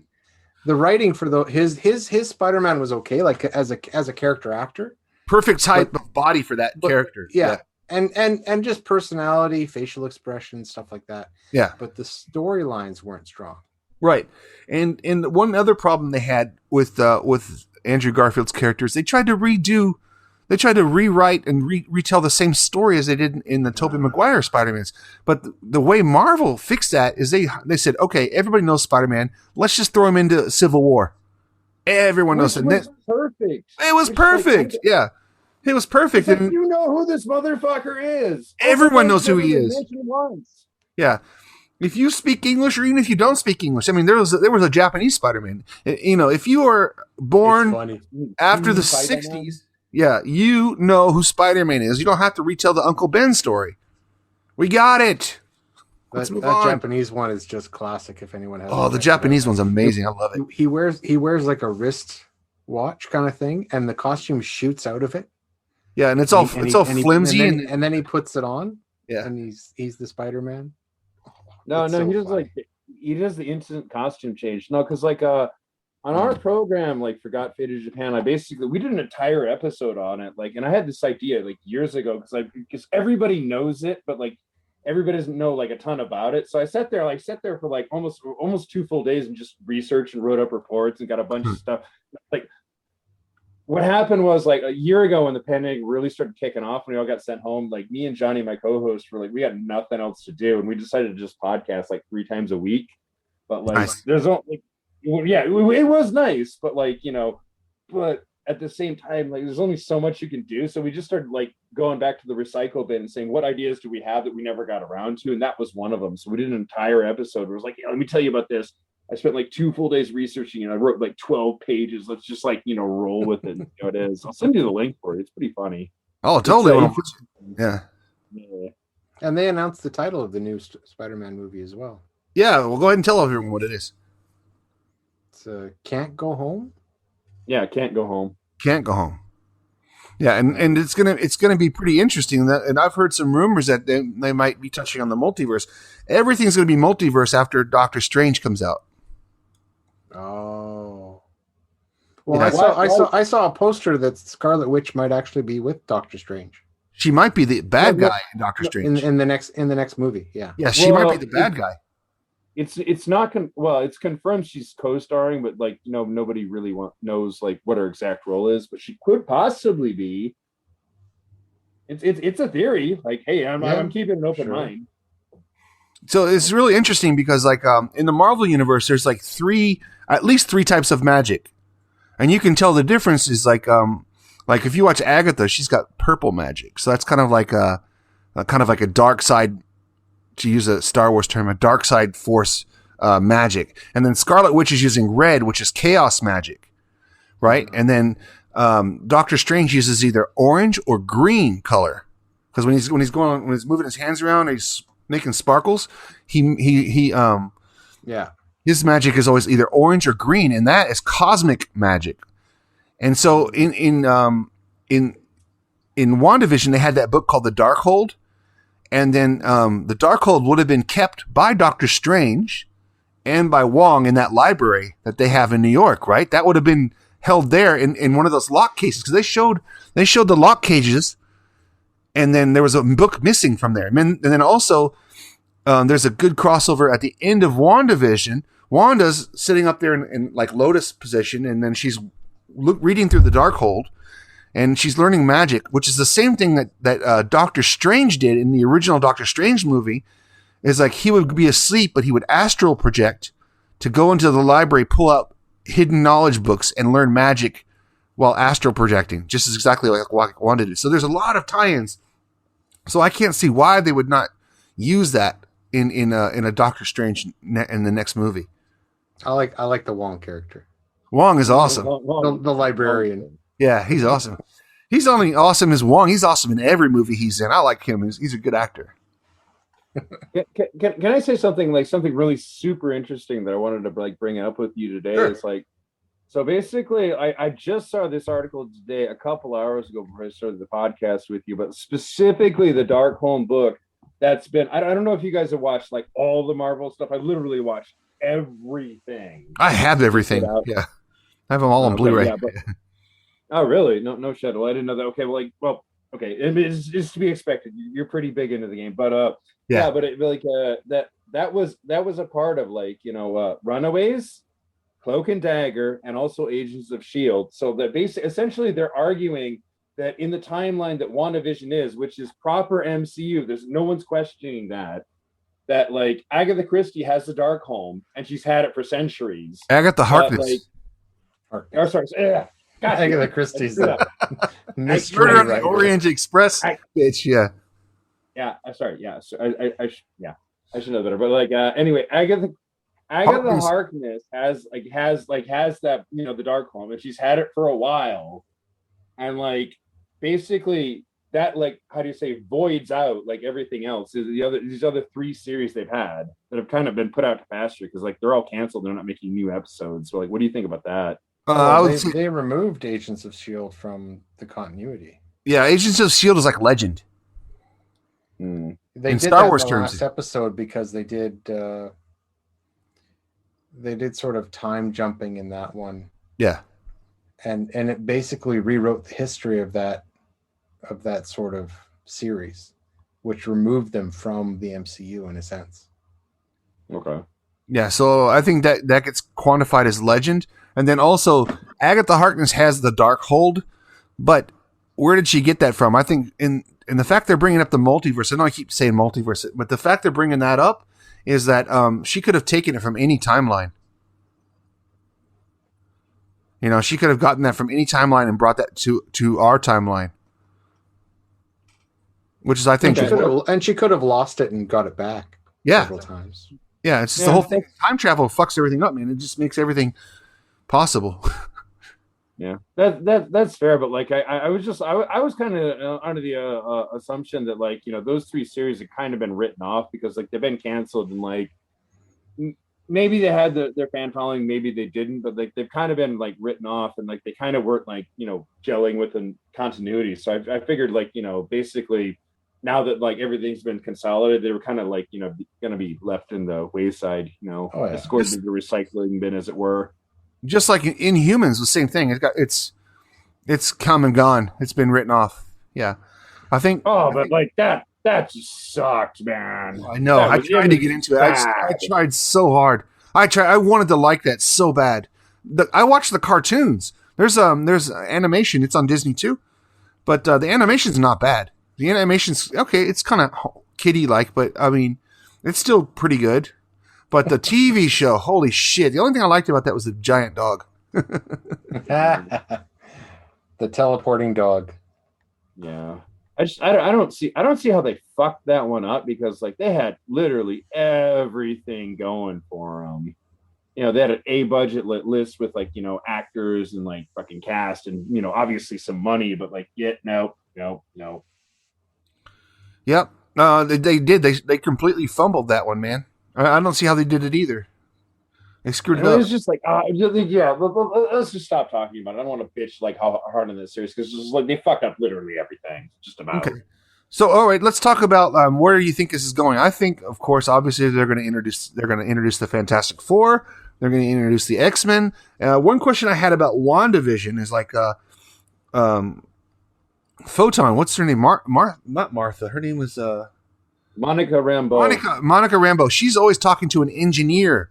the writing for his Spider-Man was okay, like as a character actor. Perfect type of body for that character. Yeah. And just personality, facial expression, stuff like that. Yeah. But the storylines weren't strong. Right. And one other problem they had with Andrew Garfield's characters, they tried to rewrite and retell the same story as they did in the Tobey Maguire Spider-Mans. But the way Marvel fixed that is they said, okay, everybody knows Spider-Man. Let's just throw him into Civil War. Everyone knows it. Perfect. It was perfect. Yeah. It was perfect. Like, you know who this motherfucker is. Everyone knows who he is. Yeah. If you speak English, or even if you don't speak English, I mean, there was a Japanese Spider-Man. You know, if you are born after the '60s, yeah, you know who Spider-Man is. You don't have to retell the Uncle Ben story. We got it. Let's move on. That Japanese one is just classic. If anyone has, the Japanese one's amazing. I love it. He wears like a wrist watch kind of thing, and the costume shoots out of it. Yeah, and it's all flimsy, and then he puts it on. Yeah, and he's the Spider-Man. No, he does the instant costume change. No, because like on our program, like Forgot Faded Japan, we did an entire episode on it. Like, and I had this idea like years ago because everybody knows it, but like everybody doesn't know like a ton about it. So I sat there for like almost 2 full days and just researched and wrote up reports and got a bunch of stuff. Like, what happened was like a year ago when the pandemic really started kicking off and we all got sent home, like me and Johnny, my co-host, were like, we had nothing else to do. And we decided to just podcast like 3 times a week. But like, nice. There's only, it was nice, but like, you know, but at the same time, like there's only so much you can do. So we just started like going back to the recycle bin and saying, what ideas do we have that we never got around to? And that was one of them. So we did an entire episode where it was like, let me tell you about this. I spent like 2 full days researching and I wrote like 12 pages. Let's just like, roll with it. It is. I'll send you the link for it. It's pretty funny. Oh, totally. Yeah. And they announced the title of the new Spider-Man movie as well. Yeah. Well, go ahead and tell everyone what it is. It's Can't Go Home. Yeah. Can't Go Home. Can't Go Home. Yeah. And it's going to be pretty interesting. And I've heard some rumors that they might be touching on the multiverse. Everything's going to be multiverse after Doctor Strange comes out. Oh, well, yeah. I saw a poster that Scarlet Witch might actually be with Doctor Strange. She might be the bad guy in Doctor Strange in the next movie. Yeah, she might be the bad guy. It's not it's confirmed she's co-starring, but like nobody really knows like what her exact role is. But she could possibly be. It's a theory. Like, hey, I'm keeping an open mind. So it's really interesting because like in the Marvel universe, there's like at least three types of magic, and you can tell the difference is like if you watch Agatha, she's got purple magic, so that's kind of like a dark side, to use a Star Wars term, a dark side force magic, and then Scarlet Witch is using red, which is chaos magic, right? And then Doctor Strange uses either orange or green color, because when he's moving his hands around, he's making sparkles. His magic is always either orange or green, and that is cosmic magic. And so in WandaVision, they had that book called The Darkhold, and then the Darkhold would have been kept by Doctor Strange and by Wong in that library that they have in New York, right? That would have been held there in one of those lock cases, because they showed the lock cages. And then there was a book missing from there. And then also, there's a good crossover at the end of WandaVision. Wanda's sitting up there in like lotus position, and then she's reading through the Darkhold, and she's learning magic, which is the same thing that Doctor Strange did in the original Doctor Strange movie. Is like he would be asleep, but he would astral project to go into the library, pull out hidden knowledge books and learn magic while astral projecting, just as exactly like Wanda did. So there's a lot of tie-ins. So I can't see why they would not use that in a Doctor Strange in the next movie. I like the Wong character. Wong is awesome. The librarian. Yeah, he's awesome. He's only awesome as Wong. He's awesome in every movie he's in. I like him. He's a good actor. Can I say something really super interesting that I wanted to like bring up with you today? Sure. It's like, so basically, I just saw this article today a couple hours ago before I started the podcast with you, but specifically the Darkholme book. That's been, I don't know if you guys have watched like all the Marvel stuff. I literally watched everything. I have everything. Yeah, I have them all on Blu-ray. Yeah, oh, really? No shit. Well, I didn't know that. Okay, it's to be expected. You're pretty big into the game, but yeah, but that was a part of like, you know, Runaways, Cloak and Dagger, and also Agents of S.H.I.E.L.D. So that essentially they're arguing that in the timeline that WandaVision is, which is proper MCU, there's no one's questioning that like Agatha Christie has the Darkholme and she's had it for centuries. Agatha Harkness. Agatha Christie's the mystery Murder on the writer. Orient Express. Bitch, yeah. Yeah, sorry. Yeah, so I should know better. But like, anyway, Agatha Harkness has that, you know, the Darkholme, and she's had it for a while, and like basically that, like, how do you say, voids out like everything else. These other 3 series they've had that have kind of been put out to pasture because like they're all canceled. They're not making new episodes. So like, what do you think about that? They removed Agents of S.H.I.E.L.D. from the continuity. Yeah, Agents of S.H.I.E.L.D. is like legend. They in did Star that Wars in the terms. last episode because they did sort of time jumping in that one. Yeah. And it basically rewrote the history of that sort of series, which removed them from the MCU in a sense. Okay. Yeah, so I think that gets quantified as legend. And then also, Agatha Harkness has the Darkhold, but where did she get that from? I think in the fact they're bringing up the multiverse, I know I keep saying multiverse, but the fact they're bringing that up is that she could have taken it from any timeline. You know, she could have gotten that from any timeline and brought that to our timeline. Which is, I think... And she could have lost it and got it back several times. Yeah, it's just the whole thing. Time travel fucks everything up, man. It just makes everything possible. Yeah, that's fair, but like I was kind of under the assumption that, like, you know, those 3 series have kind of been written off because like they've been canceled, and like maybe they had their fan following, maybe they didn't, but like they've kind of been like written off, and like they kind of weren't, like, you know, gelling with the continuity. So I figured, like, you know, basically now that like everything's been consolidated, they were kind of like, you know, going to be left in the wayside, you know, escorted to the recycling bin, as it were. Just like in Inhumans, the same thing. It's come and gone. It's been written off. Yeah, I think. Oh, but like that just sucked, man. I know. I tried to get into it. I tried so hard. I wanted to like that so bad. I watched the cartoons. There's animation. It's on Disney too, but the animation's not bad. The animation's okay. It's kind of kiddie like, but I mean, it's still pretty good. But the TV show, holy shit! The only thing I liked about that was the giant dog. The teleporting dog. Yeah, I don't see how they fucked that one up, because like they had literally everything going for them. You know, they had an A budget list with, like, you know, actors and like fucking cast and, you know, obviously some money, but like, no. Yep, they did. They completely fumbled that one, man. I don't see how they did it either. They screwed it up. It's just like, yeah. Let's just stop talking about it. I don't want to bitch like how hard on this series, because it's like they fucked up literally everything. Just about. Okay. So, all right, let's talk about where you think this is going. I think, of course, obviously they're going to introduce the Fantastic Four. They're going to introduce the X-Men. One question I had about WandaVision is like, Photon. What's her name? Not Martha. Her name was Monica Rambeau. Monica Rambeau. She's always talking to an engineer.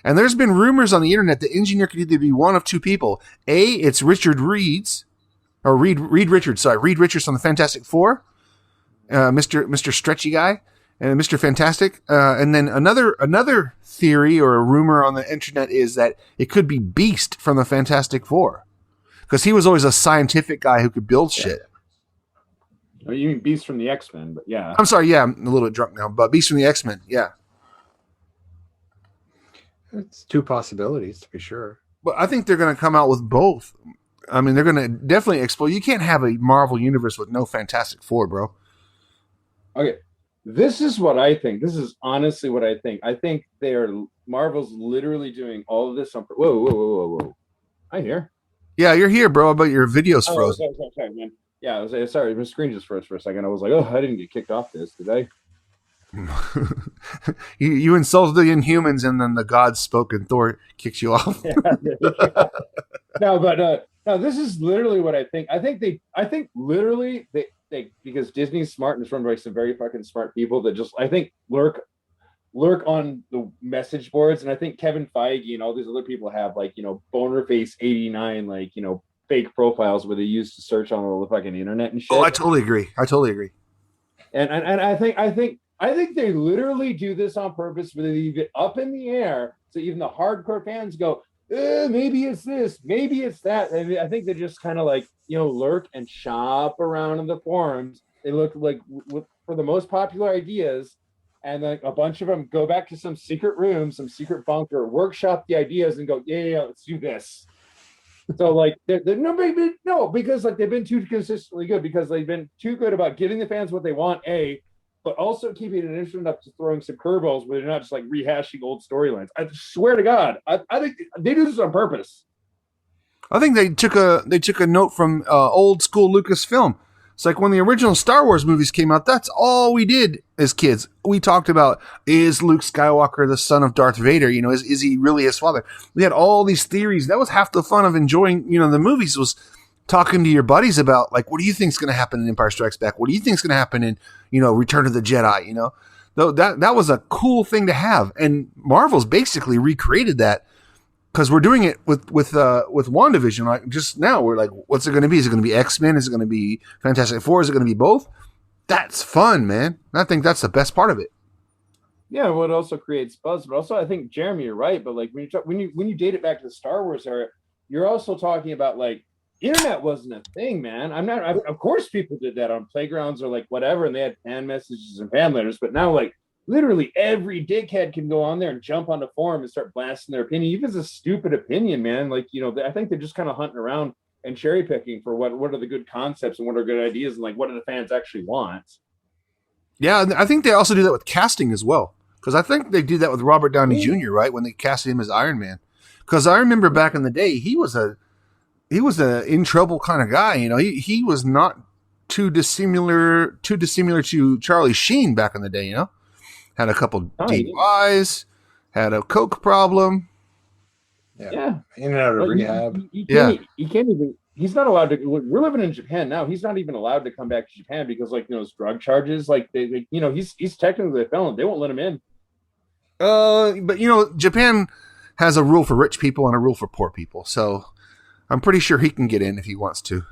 And there's been rumors on the internet the engineer could either be one of 2 people. A, it's Reed Richards from the Fantastic Four, Mr. Stretchy guy. and Mr. Fantastic. And then another theory or a rumor on the internet is that it could be Beast from the Fantastic Four, because he was always a scientific guy who could build shit. Oh, you mean Beast from the X-Men, but yeah. I'm sorry, yeah, I'm a little bit drunk now, but Beast from the X-Men, yeah. It's two possibilities to be sure. But I think they're going to come out with both. I mean, they're going to definitely explore. You can't have a Marvel universe with no Fantastic Four, bro. Okay, this is what I think. This is honestly what I think. I think Marvel's literally doing all of this on. Whoa! I hear. Yeah, you're here, bro. But your video's frozen. Sorry, man. Yeah, I was sorry. My screen just froze for a second. I was like, oh, I didn't get kicked off this, did I? you insulted the Inhumans, and then the gods spoke, and Thor kicks you off. No, this is literally what I think. I think literally they because Disney's smart and it's run by some very fucking smart people that just I think lurk on the message boards, and I think Kevin Feige and all these other people have like Bonerface 89 like fake profiles where they used to search on all the fucking internet and shit. Oh, I totally agree. And I think they literally do this on purpose, where they leave it up in the air so even the hardcore fans go, maybe it's this, maybe it's that. And I think they just kind of like lurk and shop around in the forums. They look like for the most popular ideas, and like a bunch of them go back to some secret room, some secret bunker, workshop the ideas, and go, yeah, let's do this. So like because like they've been too consistently good, because they've been too good about giving the fans what they want, but also keeping it interesting enough to throwing some curveballs where they're not just like rehashing old storylines. I swear to God, I think they do this on purpose. I think they took a note from old school Lucasfilm. It's like when the original Star Wars movies came out, that's all we did as kids. We talked about, is Luke Skywalker the son of Darth Vader? Is he really his father? We had all these theories. That was half the fun of enjoying, the movies, was talking to your buddies about, like, what do you think is going to happen in Empire Strikes Back? What do you think is going to happen in, Return of the Jedi? Though that was a cool thing to have. And Marvel's basically recreated that, because we're doing it with WandaVision. Like just now, we're like, what's it going to be? Is it going to be X-Men? Is it going to be Fantastic Four? Is it going to be both? That's fun, man. I think that's the best part of it. Yeah, well, it also creates buzz, but also I think, Jeremy, you're right. But like when you date it back to the Star Wars era, you're also talking about like internet wasn't a thing, man. Of course people did that on playgrounds or like whatever, and they had fan messages and fan letters. But now like literally every dickhead can go on there and jump on the forum and start blasting their opinion, even if it's a stupid opinion, man. Like, I think they're just kind of hunting around and cherry picking for what are the good concepts and what are good ideas and like what do the fans actually want. Yeah, I think they also do that with casting as well, because I think they did that with Robert Downey Jr., right, when they casted him as Iron Man. Because I remember back in the day, he was a in trouble kind of guy. He was not too dissimilar to Charlie Sheen back in the day. Had a couple DUIs, had a coke problem. Yeah. In and out of rehab. He can't even. He's not allowed to. We're living in Japan now. He's not even allowed to come back to Japan because, like, his drug charges. Like, he's technically a felon. They won't let him in. But Japan has a rule for rich people and a rule for poor people. So I'm pretty sure he can get in if he wants to.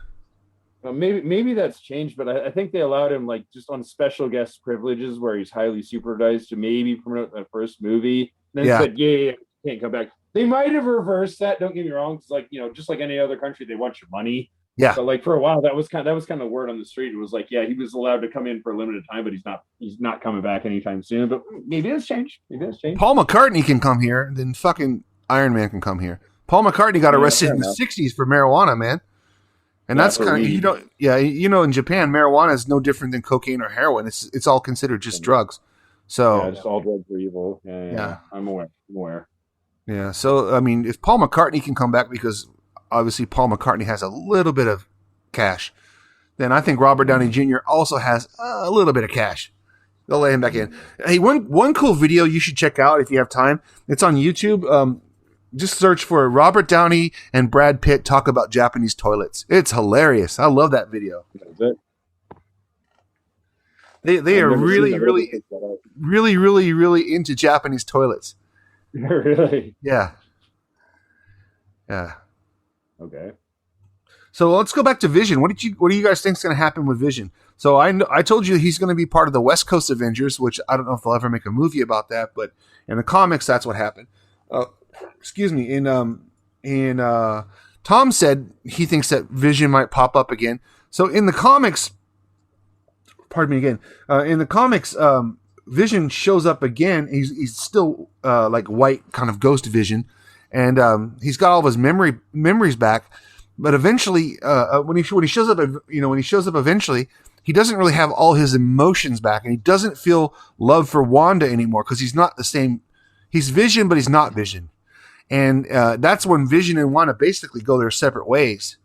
Maybe that's changed, but I think they allowed him like just on special guest privileges where he's highly supervised to maybe promote that first movie. And then said, yeah, can't come back. They might have reversed that. Don't get me wrong. It's like, just like any other country, they want your money. Yeah. So like for a while, that was kind of word on the street. It was like, yeah, he was allowed to come in for a limited time, but he's not coming back anytime soon. But maybe it's changed. Paul McCartney can come here, then fucking Iron Man can come here. Paul McCartney got arrested in the 60s for marijuana, man. And that's kind of, in Japan, marijuana is no different than cocaine or heroin. It's all considered just drugs. So just all drugs are evil. Yeah. I'm aware. Yeah. So, I mean, if Paul McCartney can come back because obviously Paul McCartney has a little bit of cash, then I think Robert Downey Jr. also has a little bit of cash. They'll let him back in. Hey, one cool video you should check out if you have time. It's on YouTube. Just search for Robert Downey and Brad Pitt talk about Japanese toilets. It's hilarious. I love that video. They are really into Japanese toilets. Really? Yeah. Okay. So let's go back to Vision. What do you guys think is going to happen with Vision? So I told you he's going to be part of the West Coast Avengers, which I don't know if they'll ever make a movie about that, but in the comics, that's what happened. Excuse me. In Tom said he thinks that Vision might pop up again. So in the comics, pardon me again. In the comics, Vision shows up again. He's still like white, kind of ghost Vision, and he's got all of his memories back. But eventually, when he shows up, when he shows up eventually, he doesn't really have all his emotions back, and he doesn't feel love for Wanda anymore because he's not the same. He's Vision, but he's not Vision, and that's when Vision and Wanda basically go their separate ways,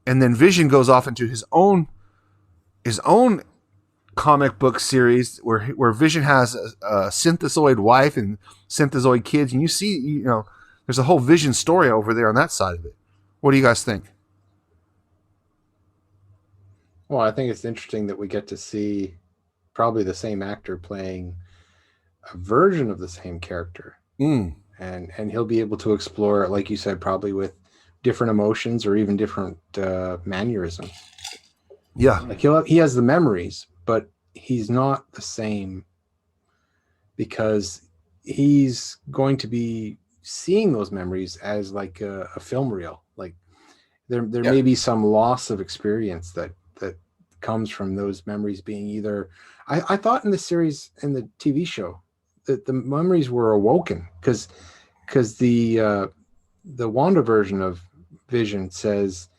and then Vision goes off into his own comic book series where Vision has a synthezoid wife and synthezoid kids, and you see, there's a whole Vision story over there on that side of it. What do you guys think? Well, I think it's interesting that we get to see probably the same actor playing a version of the same character. And he'll be able to explore, like you said, probably with different emotions or even different mannerisms. Yeah. Like he has the memories, but he's not the same because he's going to be seeing those memories as like a film reel. Like there may be some loss of experience that comes from those memories being either. I thought in the series, in the TV show, that the memories were awoken because the Wanda version of Vision says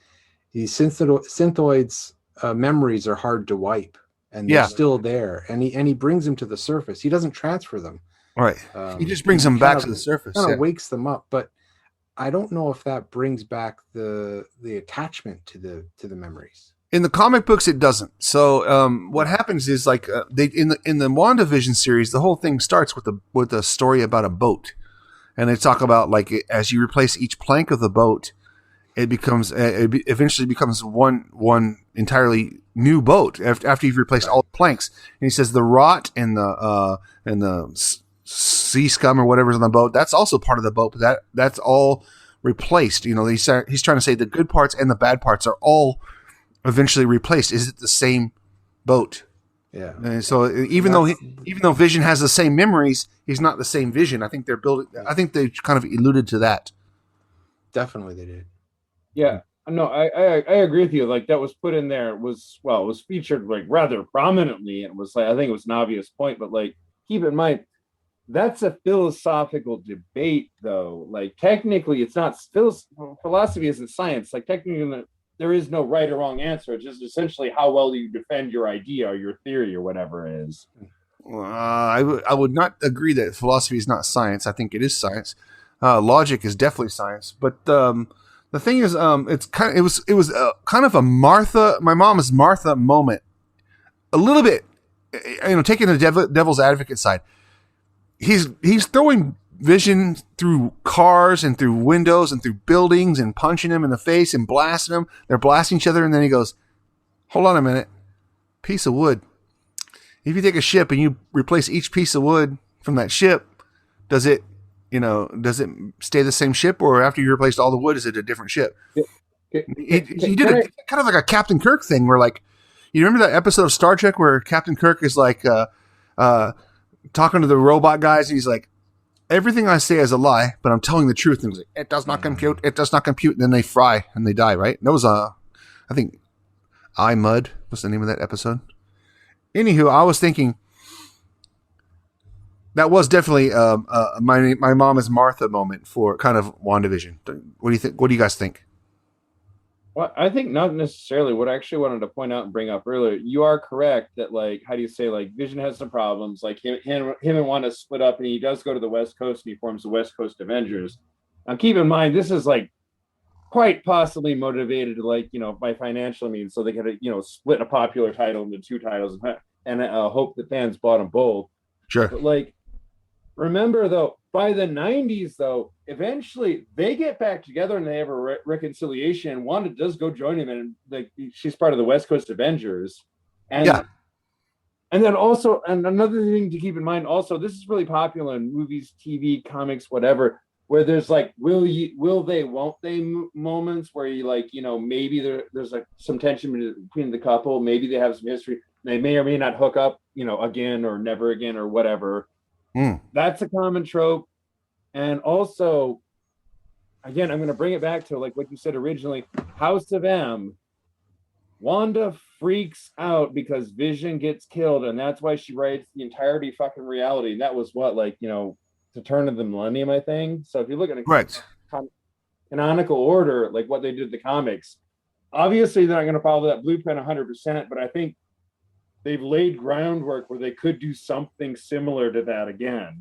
the synthoids memories are hard to wipe, and they're still there, and he brings them to the surface. He doesn't transfer them. Right. He just brings them back to the surface. Kind of wakes them up, but I don't know if that brings back the attachment to the memories. In the comic books, it doesn't. So what happens is like in the WandaVision series, the whole thing starts with a story about a boat, and they talk about like as you replace each plank of the boat, it eventually becomes one entirely new boat after you've replaced all the planks. And he says the rot and the sea scum or whatever's on the boat, that's also part of the boat, but that's all replaced. He's trying to say the good parts and the bad parts are all eventually replaced. Is it the same boat? Yeah. And so even though Vision has the same memories, he's not the same Vision. I think I think they kind of alluded to that. Definitely they did. Yeah. No, I agree with you. Like that was put in there. It was featured like rather prominently. And it was like, I think it was an obvious point, but like keep in mind, that's a philosophical debate though. Like technically it's not philosophy isn't science. Like technically there is no right or wrong answer. It's just essentially how well you defend your idea or your theory or whatever it is. I would not agree that philosophy is not science. I think it is science. Logic is definitely science. But the thing is, it was kind of a my mom's Martha moment. A little bit, taking the devil's advocate side. He's throwing Vision through cars and through windows and through buildings and punching him in the face and blasting him. They're blasting each other, and then he goes, "Hold on a minute, piece of wood. If you take a ship and you replace each piece of wood from that ship, does it stay the same ship, or after you replaced all the wood, is it a different ship?" He did it kind of like a Captain Kirk thing, where like, you remember that episode of Star Trek where Captain Kirk is like talking to the robot guys, and he's like, "Everything I say is a lie, but I'm telling the truth." And he's like, "It does not compute. It does not compute." And then they fry and they die, right? And that was I think Mud was the name of that episode. Anywho, I was thinking that was definitely my mom is Martha moment for kind of WandaVision. What do you think? What do you guys think? Well, I think not necessarily. What I actually wanted to point out and bring up earlier, you are correct that like, how do you say, like Vision has some problems. Like him and Wanda split up, and he does go to the West Coast and he forms the West Coast Avengers. Now, keep in mind, this is like quite possibly motivated, like by financial means, so they could split a popular title into two titles and hope that fans bought them both. Sure. But like, remember though, by the 90s though, eventually they get back together and they have a reconciliation. Wanda does go join him, and like she's part of the West Coast Avengers. And and then also, and another thing to keep in mind also, this is really popular in movies, TV, comics, whatever, where there's like will they, won't they moments where you like, maybe there's like some tension between the couple, maybe they have some history, they may or may not hook up, again or never again or whatever. That's a common trope. And also, again, I'm going to bring it back to like what you said originally, House of M. Wanda freaks out because Vision gets killed, and that's why she writes the entirety fucking reality. And that was what, like, the turn of the millennium, I think. So if you look at a canonical order, like what they did in the comics, obviously they're not going to follow that blueprint 100%, but I think they've laid groundwork where they could do something similar to that again.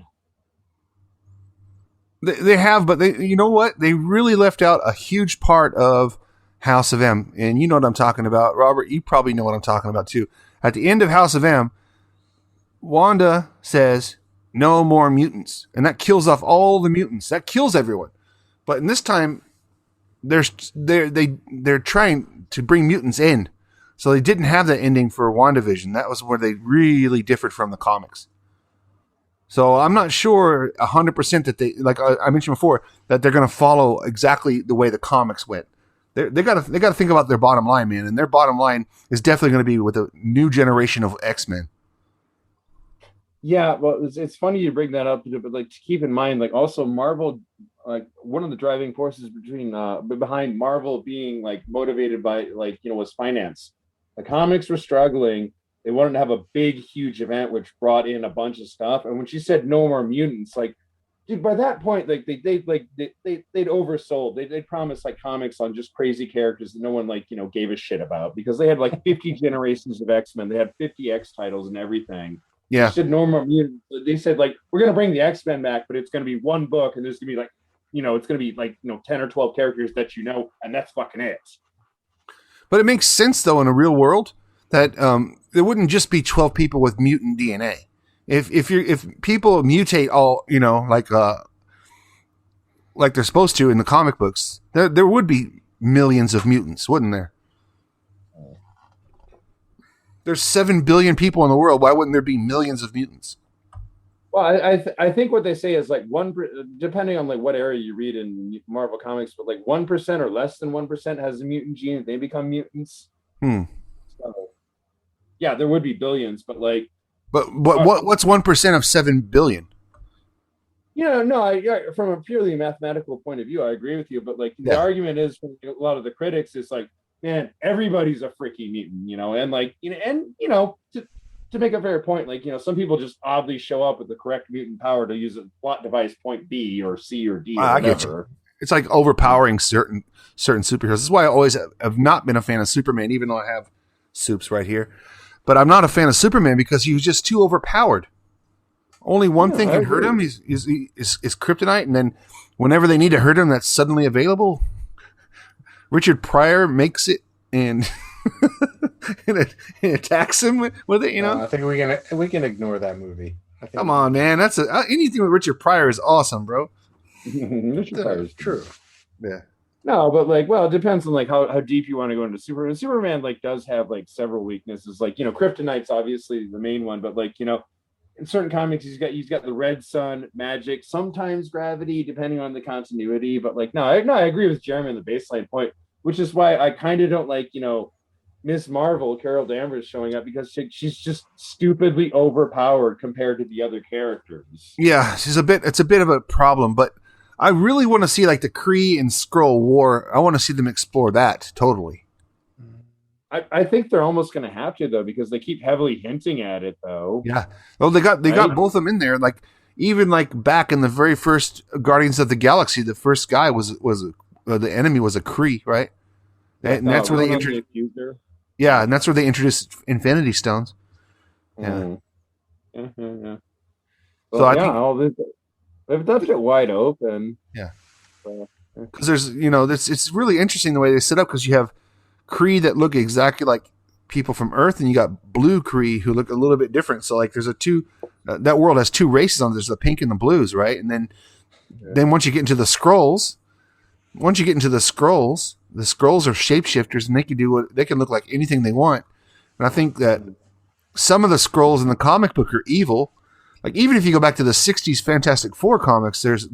They have, but you know what? They really left out a huge part of House of M. And you know what I'm talking about. Robert, you probably know what I'm talking about too. At the end of House of M, Wanda says, no more mutants. And that kills off all the mutants. That kills everyone. But in this time, they're trying to bring mutants in. So they didn't have that ending for WandaVision. That was where they really differed from the comics. So I'm not sure 100% that they, like I mentioned before, that they're going to follow exactly the way the comics went. They got to think about their bottom line, man, and their bottom line is definitely going to be with a new generation of X-Men. Yeah, well, it's funny you bring that up, but like to keep in mind, like also Marvel, like one of the driving forces behind Marvel being like motivated by like was finance. The comics were struggling. They wanted to have a big, huge event, which brought in a bunch of stuff. And when she said no more mutants, like, dude, by that point, like they'd oversold. They'd promised like comics on just crazy characters that no one gave a shit about, because they had like 50 generations of X-Men. They had 50 X titles and everything. Yeah. They said no more mutants. They said like, we're gonna bring the X-Men back, but it's gonna be one book, and there's gonna be like, it's gonna be like 10 or 12 characters that and that's fucking it. But it makes sense though in a real world that there wouldn't just be 12 people with mutant DNA. If people mutate all, like they're supposed to in the comic books, there would be millions of mutants, wouldn't there? There's 7 billion people in the world. Why wouldn't there be millions of mutants? Well, I think what they say is like depending on like what area you read in Marvel comics, but like 1% or less than 1% has a mutant gene. They become mutants. So, yeah, there would be billions, but like. But what's 1% of 7 billion? From a purely mathematical point of view, I agree with you. But like the argument is from a lot of the critics is like, man, everybody's a freaking mutant, and like to make a fair point, like some people just oddly show up with the correct mutant power to use a plot device point B or C or D. Or I get you. It's like overpowering certain superheroes. This is why I always have not been a fan of Superman, even though I have Supes right here. But I'm not a fan of Superman because he was just too overpowered. Only one thing can hurt him is kryptonite, and then whenever they need to hurt him, that's suddenly available. Richard Pryor makes it and and attacks him with it. I think we can ignore that movie. Come on, man. That's anything with Richard Pryor is awesome, bro. Richard Pryor is true. Yeah. No, but like, well, it depends on like how deep you want to go into Superman. Superman like does have like several weaknesses. Like kryptonite's obviously the main one, but like in certain comics he's got the red sun, magic, sometimes gravity, depending on the continuity. But like, I agree with Jeremy on the baseline point, which is why I kind of don't like Miss Marvel, Carol Danvers showing up, because she's just stupidly overpowered compared to the other characters. Yeah, it's a bit of a problem, but I really want to see like the Kree and Skrull war. I want to see them explore that totally. I think they're almost going to have to though, because they keep heavily hinting at it though. Yeah. Well, they got both of them in there. Like even like back in the very first Guardians of the Galaxy, the first guy was the enemy was a Kree, right? And that's where they introduced. Yeah, and that's where they introduced Infinity Stones. Yeah. Mm-hmm, yeah. So I think they've left it wide open. Yeah. Because there's it's really interesting the way they set up, because you have Kree that look exactly like people from Earth, and you got blue Kree who look a little bit different. So like there's that world has two races on it. There's the pink and the blues, right? And then once you get into the Skrulls, the Skrulls are shapeshifters, and they can look like anything they want. And I think that some of the Skrulls in the comic book are evil. Like even if you go back to the '60s Fantastic Four comics, there's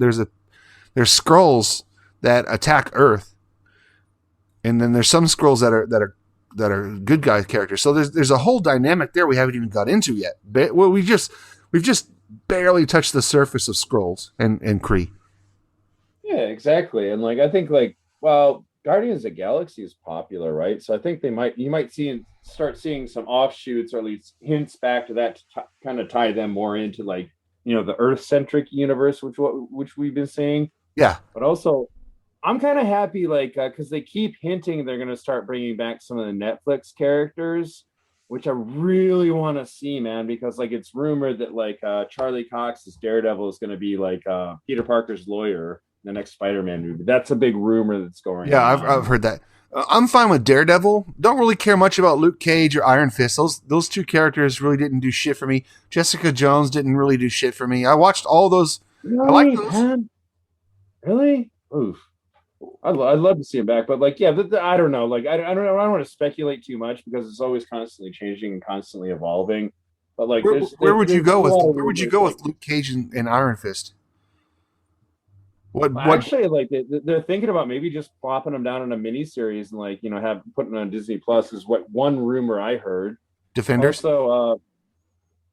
There's Skrulls that attack Earth, and then there's some Skrulls that are good guy characters. So there's a whole dynamic there we haven't even got into yet. Well, we've just barely touched the surface of Skrulls and Kree. Yeah, exactly. And like I think like well, Guardians of the Galaxy is popular, right? So I think you might start seeing some offshoots or at least hints back to that to kind of tie them more into like the Earth centric universe, which we've been seeing. Yeah, but also I'm kind of happy like because they keep hinting they're going to start bringing back some of the Netflix characters, which I really want to see, man, because like it's rumored that like Charlie Cox's Daredevil is going to be like Peter Parker's lawyer in the next Spider-Man movie. That's a big rumor that's going on. Yeah, I've heard that. I'm fine with Daredevil. Don't really care much about Luke Cage or Iron Fist. Those two characters really didn't do shit for me. Jessica Jones didn't really do shit for me. I watched all those. Really, I like those. Man? Really? Oof. I'd love to see him back, but like, yeah, I don't know. Like, I don't know. I don't want to speculate too much because it's always constantly changing and constantly evolving. But like, where would you go with Luke Cage and Iron Fist? What actually, like they're thinking about maybe just plopping them down in a mini series and like have putting it on Disney Plus is what one rumor I heard. Defenders. Also,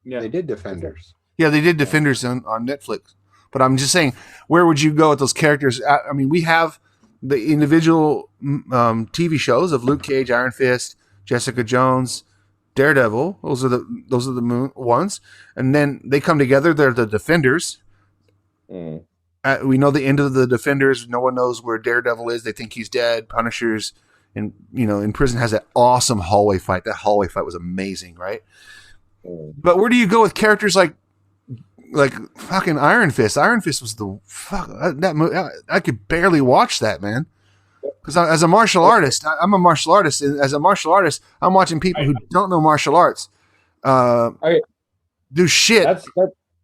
yeah, they did Defenders. Yeah, they did Defenders on Netflix. But I'm just saying, where would you go with those characters? I mean, we have the individual TV shows of Luke Cage, Iron Fist, Jessica Jones, Daredevil. Those are the ones, and then they come together. They're the Defenders. We know the end of the Defenders. No one knows where Daredevil is. They think he's dead. Punisher's in prison has that awesome hallway fight. That hallway fight was amazing, right? But where do you go with characters like fucking Iron Fist? Iron Fist was the fuck that movie. I could barely watch that, man. Because as a martial artist, I'm a martial artist, and as a martial artist, I'm watching people who don't know martial arts do shit.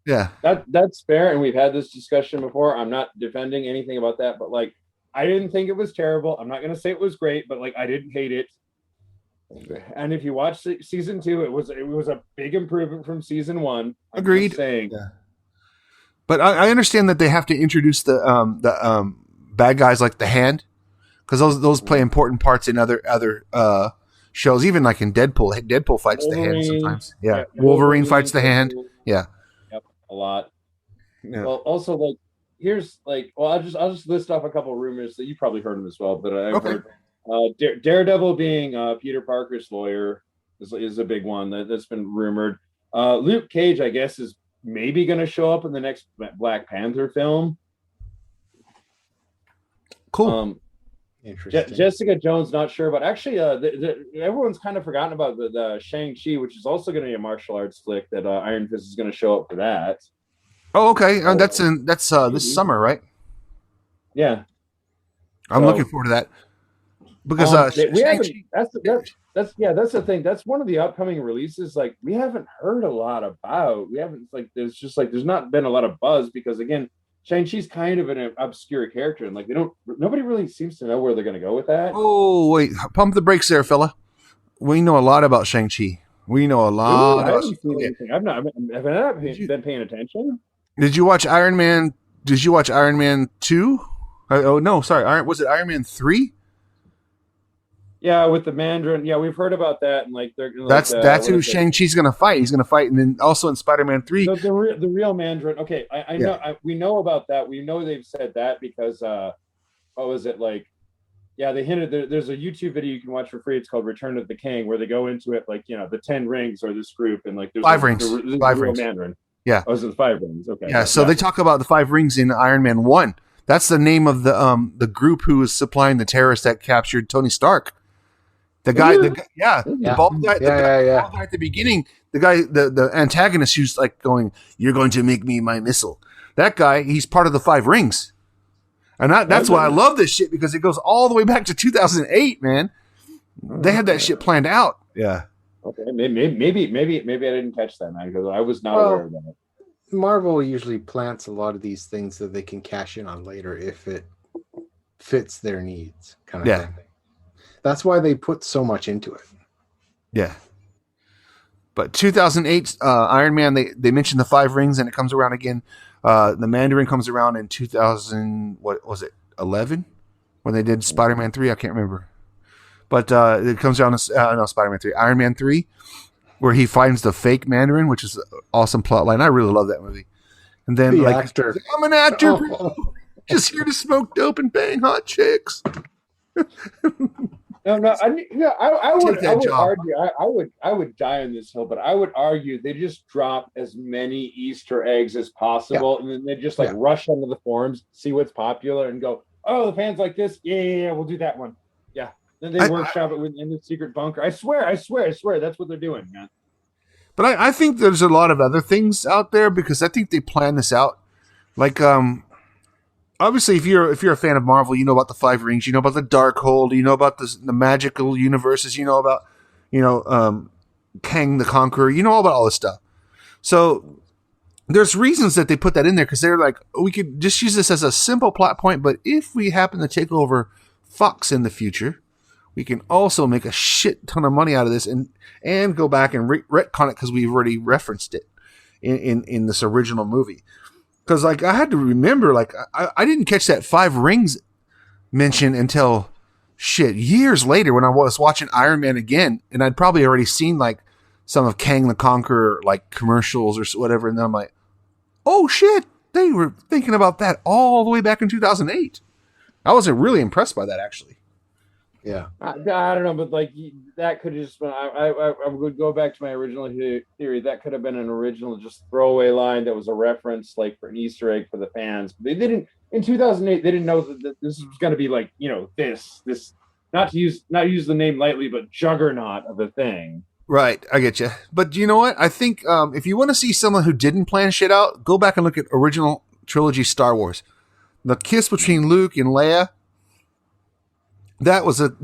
That's fair, and we've had this discussion before. I'm not defending anything about that, but like, I didn't think it was terrible. I'm not going to say it was great, but like, I didn't hate it. And if you watch season 2, it was a big improvement from season 1. Agreed. But I understand that they have to introduce the bad guys like the Hand, because those play important parts in other shows. Even like in Deadpool, Deadpool fights the Hand sometimes. Yeah, Wolverine fights the Hand. Yeah, yep, a lot. Yeah. Well, also like here's like, well, I'll just list off a couple of rumors that you probably heard them as well, but I've heard. Daredevil being Peter Parker's lawyer is a big one that's been rumored. Luke Cage, I guess, is maybe going to show up in the next Black Panther film. Cool. Interesting. Jessica Jones, not sure, but actually, everyone's kind of forgotten about the Shang-Chi, which is also going to be a martial arts flick that Iron Fist is going to show up for that. Oh, okay. That's this summer, right? Yeah. I'm looking forward to that. Because that's the thing. That's one of the upcoming releases. Like we haven't heard a lot about. We haven't there's not been a lot of buzz because again, Shang-Chi's kind of an obscure character and like nobody really seems to know where they're going to go with that. Oh wait, pump the brakes there, fella. We know a lot about Shang-Chi. We know a lot. I've not been paying attention. Did you watch Iron Man? Did you watch Iron Man 2? Oh no, sorry. Was it Iron Man 3? Yeah, with the Mandarin. Yeah, we've heard about that, and like that's who Shang-Chi's going to fight. He's going to fight, and then also in Spider-Man 3, the real Mandarin. Okay, I know. We know about that. We know they've said that because what was it like? Yeah, they hinted. There's a YouTube video you can watch for free. It's called Return of the King, where they go into it like the 10 rings or this group, and like there's 5 rings. 5 rings. Mandarin. Yeah. Oh, is it the 5 rings? Okay. Yeah. So they talk about the 5 rings in Iron Man 1. That's the name of the group who was supplying the terrorists that captured Tony Stark. The bald guy at the beginning, the antagonist who's like going, "You're going to make me my missile." That guy, he's part of the 5 rings, and that's why I love this shit because it goes all the way back to 2008. Man, they had that shit planned out. Yeah. Okay, maybe I didn't catch that, man, because I was not aware of that. Marvel usually plants a lot of these things that they can cash in on later if it fits their needs, kind of thing. That's why they put so much into it. Yeah. But 2008 Iron Man, they mentioned the 5 rings, and it comes around again. The Mandarin comes around in 2000. What was it? 11 when they did Spider-Man 3. I can't remember, but it comes around. No, Spider-Man 3, Iron Man 3, where he finds the fake Mandarin, which is an awesome plot line. I really love that movie. And then The like actor. I'm an actor, just here to smoke dope and bang hot chicks. No, I would Take that job. argue. I would die on this hill, but I would argue they just drop as many Easter eggs as possible, and then they just like rush onto the forums, see what's popular, and go, "Oh, the fans like this. Yeah, we'll do that one." Yeah. Then they workshop it in the secret bunker. I swear, that's what they're doing, man. But I think there's a lot of other things out there because I think they plan this out. Like, obviously, if you're a fan of Marvel, you know about the Five Rings, you know about the Darkhold, you know about the magical universes, you know about, Kang the Conqueror, you know all about all this stuff. So there's reasons that they put that in there because they're like, we could just use this as a simple plot point, but if we happen to take over Fox in the future, we can also make a shit ton of money out of this and go back and retcon it because we've already referenced it in this original movie. Because, like, I had to remember, like, I didn't catch that Five Rings mention until, years later when I was watching Iron Man again. And I'd probably already seen, like, some of Kang the Conqueror, like, commercials or whatever. And then I'm like, oh, shit, they were thinking about that all the way back in 2008. I wasn't really impressed by that, actually. Yeah. I don't know, but, like, that could have just been, I would go back to my original theory. That could have been an original just throwaway line that was a reference, like, for an Easter egg for the fans. But they didn't, in 2008, they didn't know that this was going to be, like, this, not to use the name lightly, but juggernaut of a thing. Right, I get you. But you know what? I think if you want to see someone who didn't plan shit out, go back and look at original trilogy Star Wars. The kiss between Luke and Leia, that was a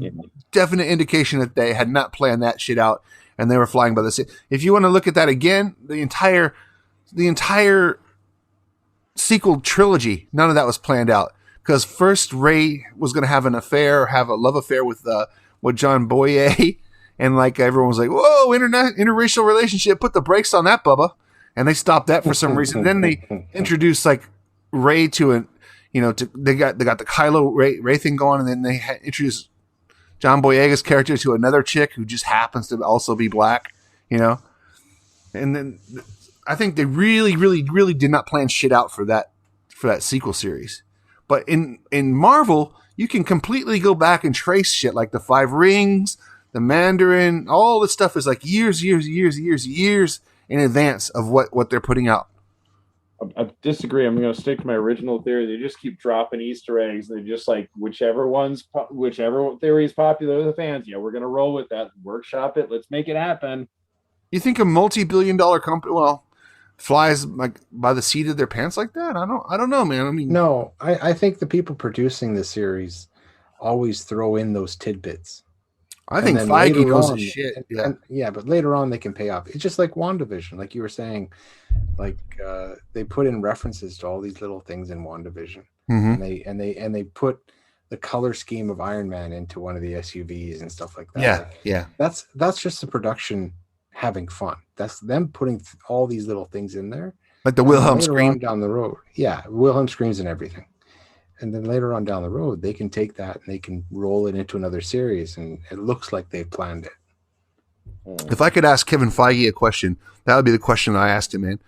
definite indication that they had not planned that shit out and they were flying by the sea. If you want to look at that again, the entire sequel trilogy, none of that was planned out. Because first Rey was going to have have a love affair with John Boyega. And like everyone was like, whoa, interracial relationship, put the brakes on that, Bubba. And they stopped that for some reason. Then they introduced like Rey to they got the Kylo Ray thing going, and then they introduced John Boyega's character to another chick who just happens to also be black, And then I think they really, really, really did not plan shit out for that sequel series. But in Marvel, you can completely go back and trace shit like the Five Rings, the Mandarin, all this stuff is like years in advance of what they're putting out. I disagree. I'm going to stick to my original theory. They just keep dropping Easter eggs. They just like whichever theory is popular with the fans. Yeah, we're going to roll with that. Workshop it. Let's make it happen. You think a multi-billion-dollar company, flies like by the seat of their pants like that? I don't know, man. I mean, no, I think the people producing the series always throw in those tidbits. I think Feige knows his shit. But later on they can pay off. It's just like WandaVision, like you were saying. Like they put in references to all these little things in WandaVision, and they put the color scheme of Iron Man into one of the SUVs and stuff like that. Yeah. That's just the production having fun. That's them putting all these little things in there, like the Wilhelm scream down the road. Yeah, Wilhelm screams and everything. And then later on down the road, they can take that and they can roll it into another series, and it looks like they've planned it. If I could ask Kevin Feige a question, that would be the question I asked him, man.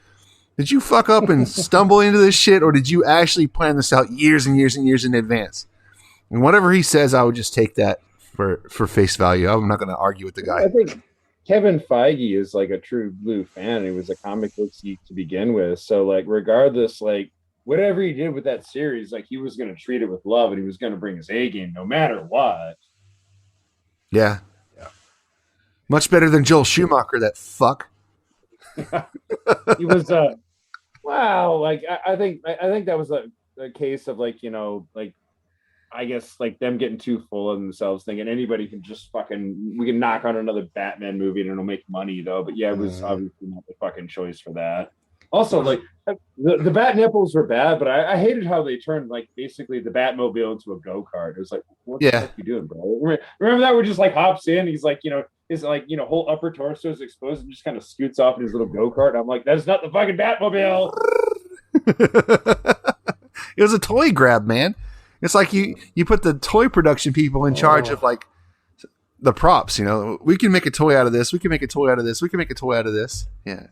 Did you fuck up and stumble into this shit, or did you actually plan this out years and years and years in advance? And whatever he says, I would just take that for face value. I'm not going to argue with the guy. I think Kevin Feige is like a true blue fan. He was a comic book geek to begin with. So, like, regardless, like, whatever he did with that series, like, he was going to treat it with love, and he was going to bring his A game no matter what. Yeah. Much better than Joel Schumacher, that fuck. He was wow, like I think that was a case of like, like I guess like them getting too full of themselves, thinking anybody can just we can knock on another Batman movie and it'll make money though. But yeah, it was obviously not the fucking choice for that. Also, like the bat nipples were bad, but I hated how they turned like basically the Batmobile into a go-kart. It was like, what the fuck are you doing, bro? Remember that? Where just like hops in, he's like, his like whole upper torso is exposed and just kind of scoots off in his little go-kart. I'm like, that's not the fucking Batmobile. It was a toy grab, man. It's like you put the toy production people in charge of like the props. You know, we can make a toy out of this. We can make a toy out of this. We can make a toy out of this. Yeah.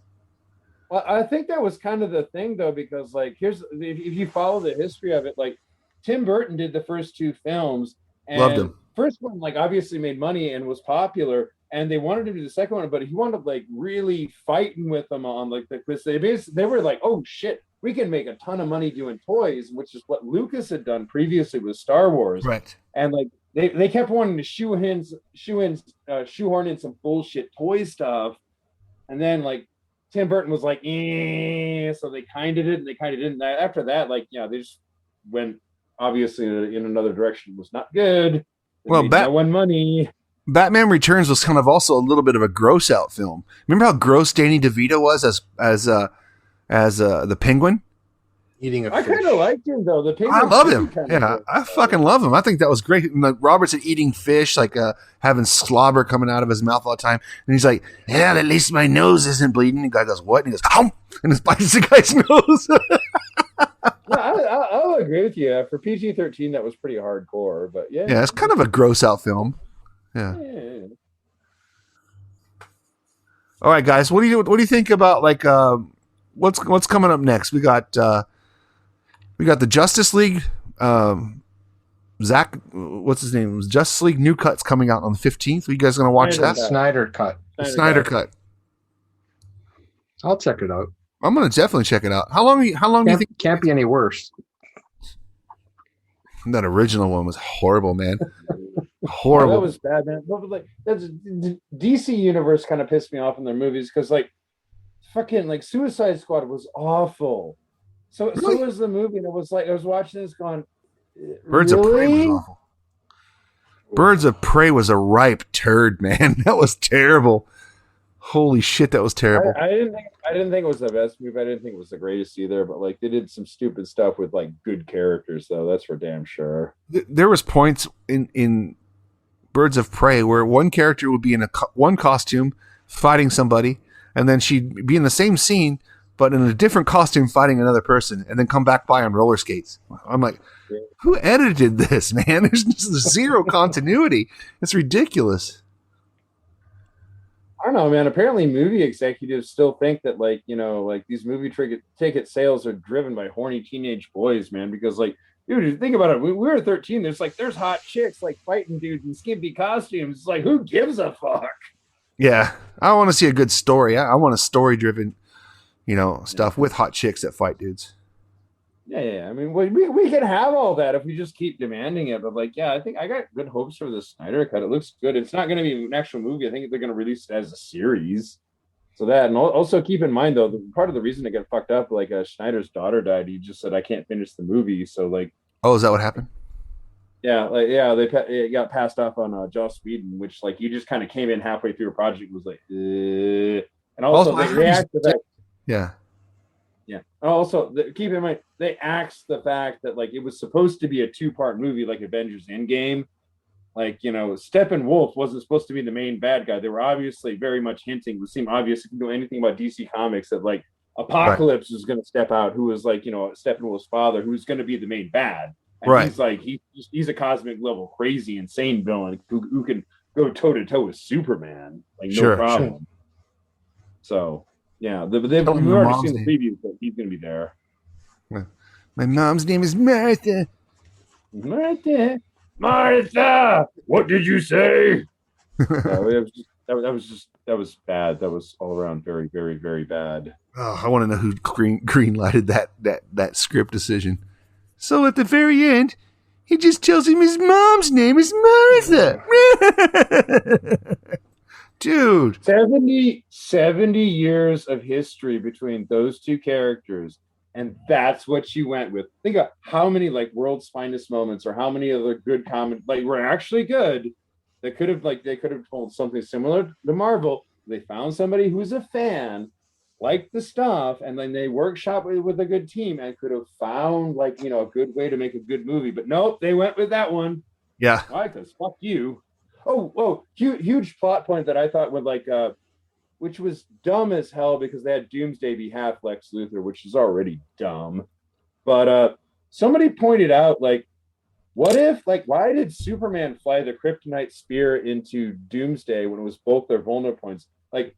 Well, I think that was kind of the thing, though, because like if you follow the history of it, like Tim Burton did the first two films, Loved and him. first one like obviously made money and was popular, and they wanted to do the second one, but he wound up like really fighting with them on like because they were like, oh shit, we can make a ton of money doing toys, which is what Lucas had done previously with Star Wars, Right. and like they kept wanting to shoehorn in some bullshit toy stuff, and then like Tim Burton was like, so they kind of did, and they kind of didn't. After that, like, they just went obviously in another direction. It was not good. Well, no one money. Batman Returns was kind of also a little bit of a gross out film. Remember how gross Danny DeVito was as the Penguin? Eating a I fish. kind of liked him though. The Penguin I love him. kinda Yeah, good. I fucking love him. I think that was great. And like Robertson eating fish, like having slobber coming out of his mouth all the time, and he's like, "Yeah, at least my nose isn't bleeding." And the guy goes, "What?" And he goes, "Hum," and he bites the guy's nose. No, I'll agree with you. For PG-13, that was pretty hardcore, but yeah. Yeah, it's kind of a gross out film. Yeah. Yeah. All right, guys, what do you think about like what's coming up next? We got the Justice League. Zach, what's his name? Justice League New Cut's coming out on the 15th. Are you guys gonna watch Snyder that? Cut. Snyder Cut. The Snyder Cut. I'll check it out. I'm gonna definitely check it out. How long do you think Can't be any worse. that original one was horrible, man? That Horrible. was bad, man. But like that's DC Universe kind of pissed me off in their movies because like fucking like Suicide Squad was awful. So was the movie, and it was like I was watching this going, Birds of Prey was really? awful. Birds of Prey was a ripe turd, man. That was terrible. Holy shit, that was terrible. I didn't think it was the best movie. I didn't think it was the greatest either. But like they did some stupid stuff with like good characters, though. That's for damn sure. There was points in Birds of Prey where one character would be in one costume fighting somebody, and then she'd be in the same scene but in a different costume fighting another person, and then come back by on roller skates. I'm like, who edited this, man? There's just zero continuity. It's ridiculous. I don't know, man. Apparently, movie executives still think that, like, like these movie ticket sales are driven by horny teenage boys, man. Because, like, dude, think about it. We were 13. There's hot chicks like fighting dudes in skimpy costumes. It's like, who gives a fuck? Yeah, I want to see a good story. I want a story-driven, stuff with hot chicks that fight dudes. Yeah. I mean, we can have all that if we just keep demanding it. But like, yeah, I think I got good hopes for the Snyder Cut. It looks good. It's not going to be an actual movie. I think they're going to release it as a series. So that, and also keep in mind though, part of the reason it got fucked up, like Schneider's daughter died. He just said, "I can't finish the movie." So like, oh, is that what happened? yeah, it got passed off on Joss Whedon, which like he just kind of came in halfway through a project and was like, and also they acted that. Yeah. Yeah. Also, keep in mind they axed the fact that like it was supposed to be a 2-part movie, like Avengers Endgame. Like Steppenwolf wasn't supposed to be the main bad guy. They were obviously very much hinting. It would seem obvious if you know anything about DC Comics that like Apocalypse is going to step out, who is like Steppenwolf's father, who's going to be the main bad. And right. He's like he's a cosmic level crazy insane villain who can go toe to toe with Superman, like no problem. Sure. So. Yeah, we've already seen the preview, but he's going to be there. My mom's name is Martha. Martha! What did you say? That was bad. That was all around very, very, very bad. Oh, I want to know who green lighted that script decision. So at the very end, he just tells him his mom's name is Martha. Dude, 70 years of history between those two characters, and that's what you went with. Think of how many like world's finest moments or how many other good comment like were actually good that they could have told something similar to Marvel. They found somebody who's a fan, liked the stuff, and then they workshop with a good team and could have found like a good way to make a good movie. But nope, they went with that one. Yeah. Why? Because fuck you. Oh, huge plot point that I thought would like which was dumb as hell because they had Doomsday be half Lex Luthor, which is already dumb. But somebody pointed out, like, what if, like, why did Superman fly the kryptonite spear into Doomsday when it was both their vulnerable points? Like,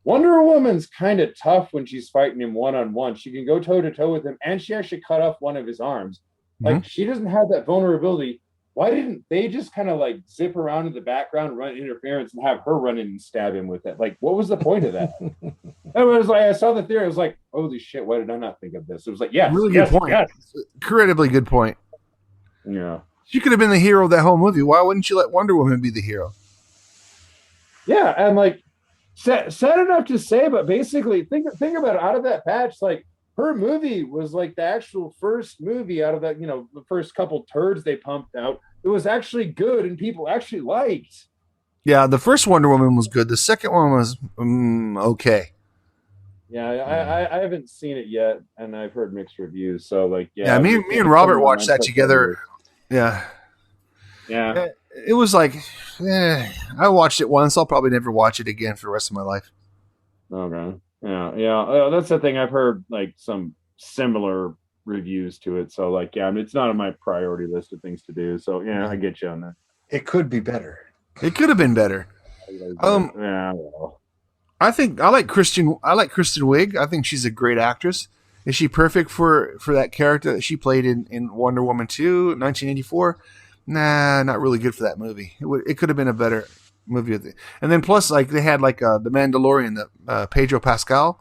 Wonder Woman's kind of tough when she's fighting him one-on-one. She can go toe-to-toe with him, and she actually cut off one of his arms. Like, she doesn't have that vulnerability. Why didn't they just kind of, like, zip around in the background, run interference, and have her run in and stab him with it? Like, what was the point of that? It was like, I saw the theory. I was like, holy shit, why did I not think of this? It was like, yes, really yes, good point. yes. Incredibly good point. Yeah. She could have been the hero of that whole movie. Why wouldn't you let Wonder Woman be the hero? Yeah, and, like, sad enough to say, but basically, think about it. Out of that patch, like, her movie was like the actual first movie out of that, the first couple turds they pumped out. It was actually good and people actually liked. Yeah, the first Wonder Woman was good. The second one was okay. Yeah, I haven't seen it yet, and I've heard mixed reviews. So, like, yeah, me and Robert watched that together. Yeah. It was like, I watched it once. I'll probably never watch it again for the rest of my life. Okay. Yeah. That's the thing. I've heard, like, some similar reviews to it. So, like, yeah, it's not on my priority list of things to do. So, yeah, I get you on that. It could be better. It could have been better. Yeah. Well. I like Kristen Wiig. I think she's a great actress. Is she perfect for that character that she played in Wonder Woman 2, 1984? Nah, not really good for that movie. It could have been a better movie. And then plus, like, they had, like, the Mandalorian, the Pedro Pascal.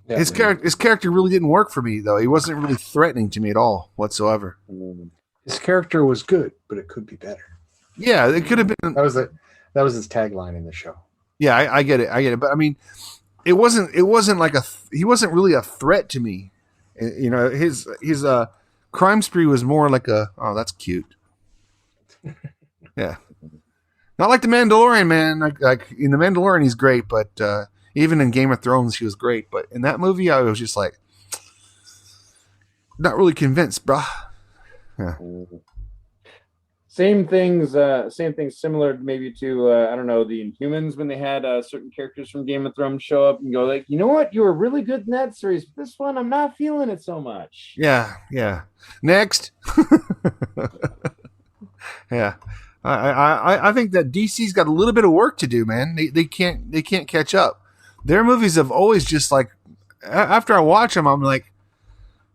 Yeah, his character really didn't work for me, though. He wasn't really threatening to me at all whatsoever. His character was good, but it could be better. Yeah, it could have been. That was his tagline in the show. Yeah, I get it. But I mean, it wasn't like he wasn't really a threat to me. His crime spree was more like oh, that's cute. Yeah. Not like the Mandalorian, man. Like in the Mandalorian, he's great, but even in Game of Thrones, he was great. But in that movie, I was just like, not really convinced, bruh. Yeah. Same things similar maybe to I don't know, the Inhumans, when they had certain characters from Game of Thrones show up and go, like, you know what, you were really good in that series, but this one I'm not feeling it so much. Yeah. Next. Yeah. I think that DC's got a little bit of work to do, man. They can't catch up. Their movies have always just, like, after I watch them, I'm like,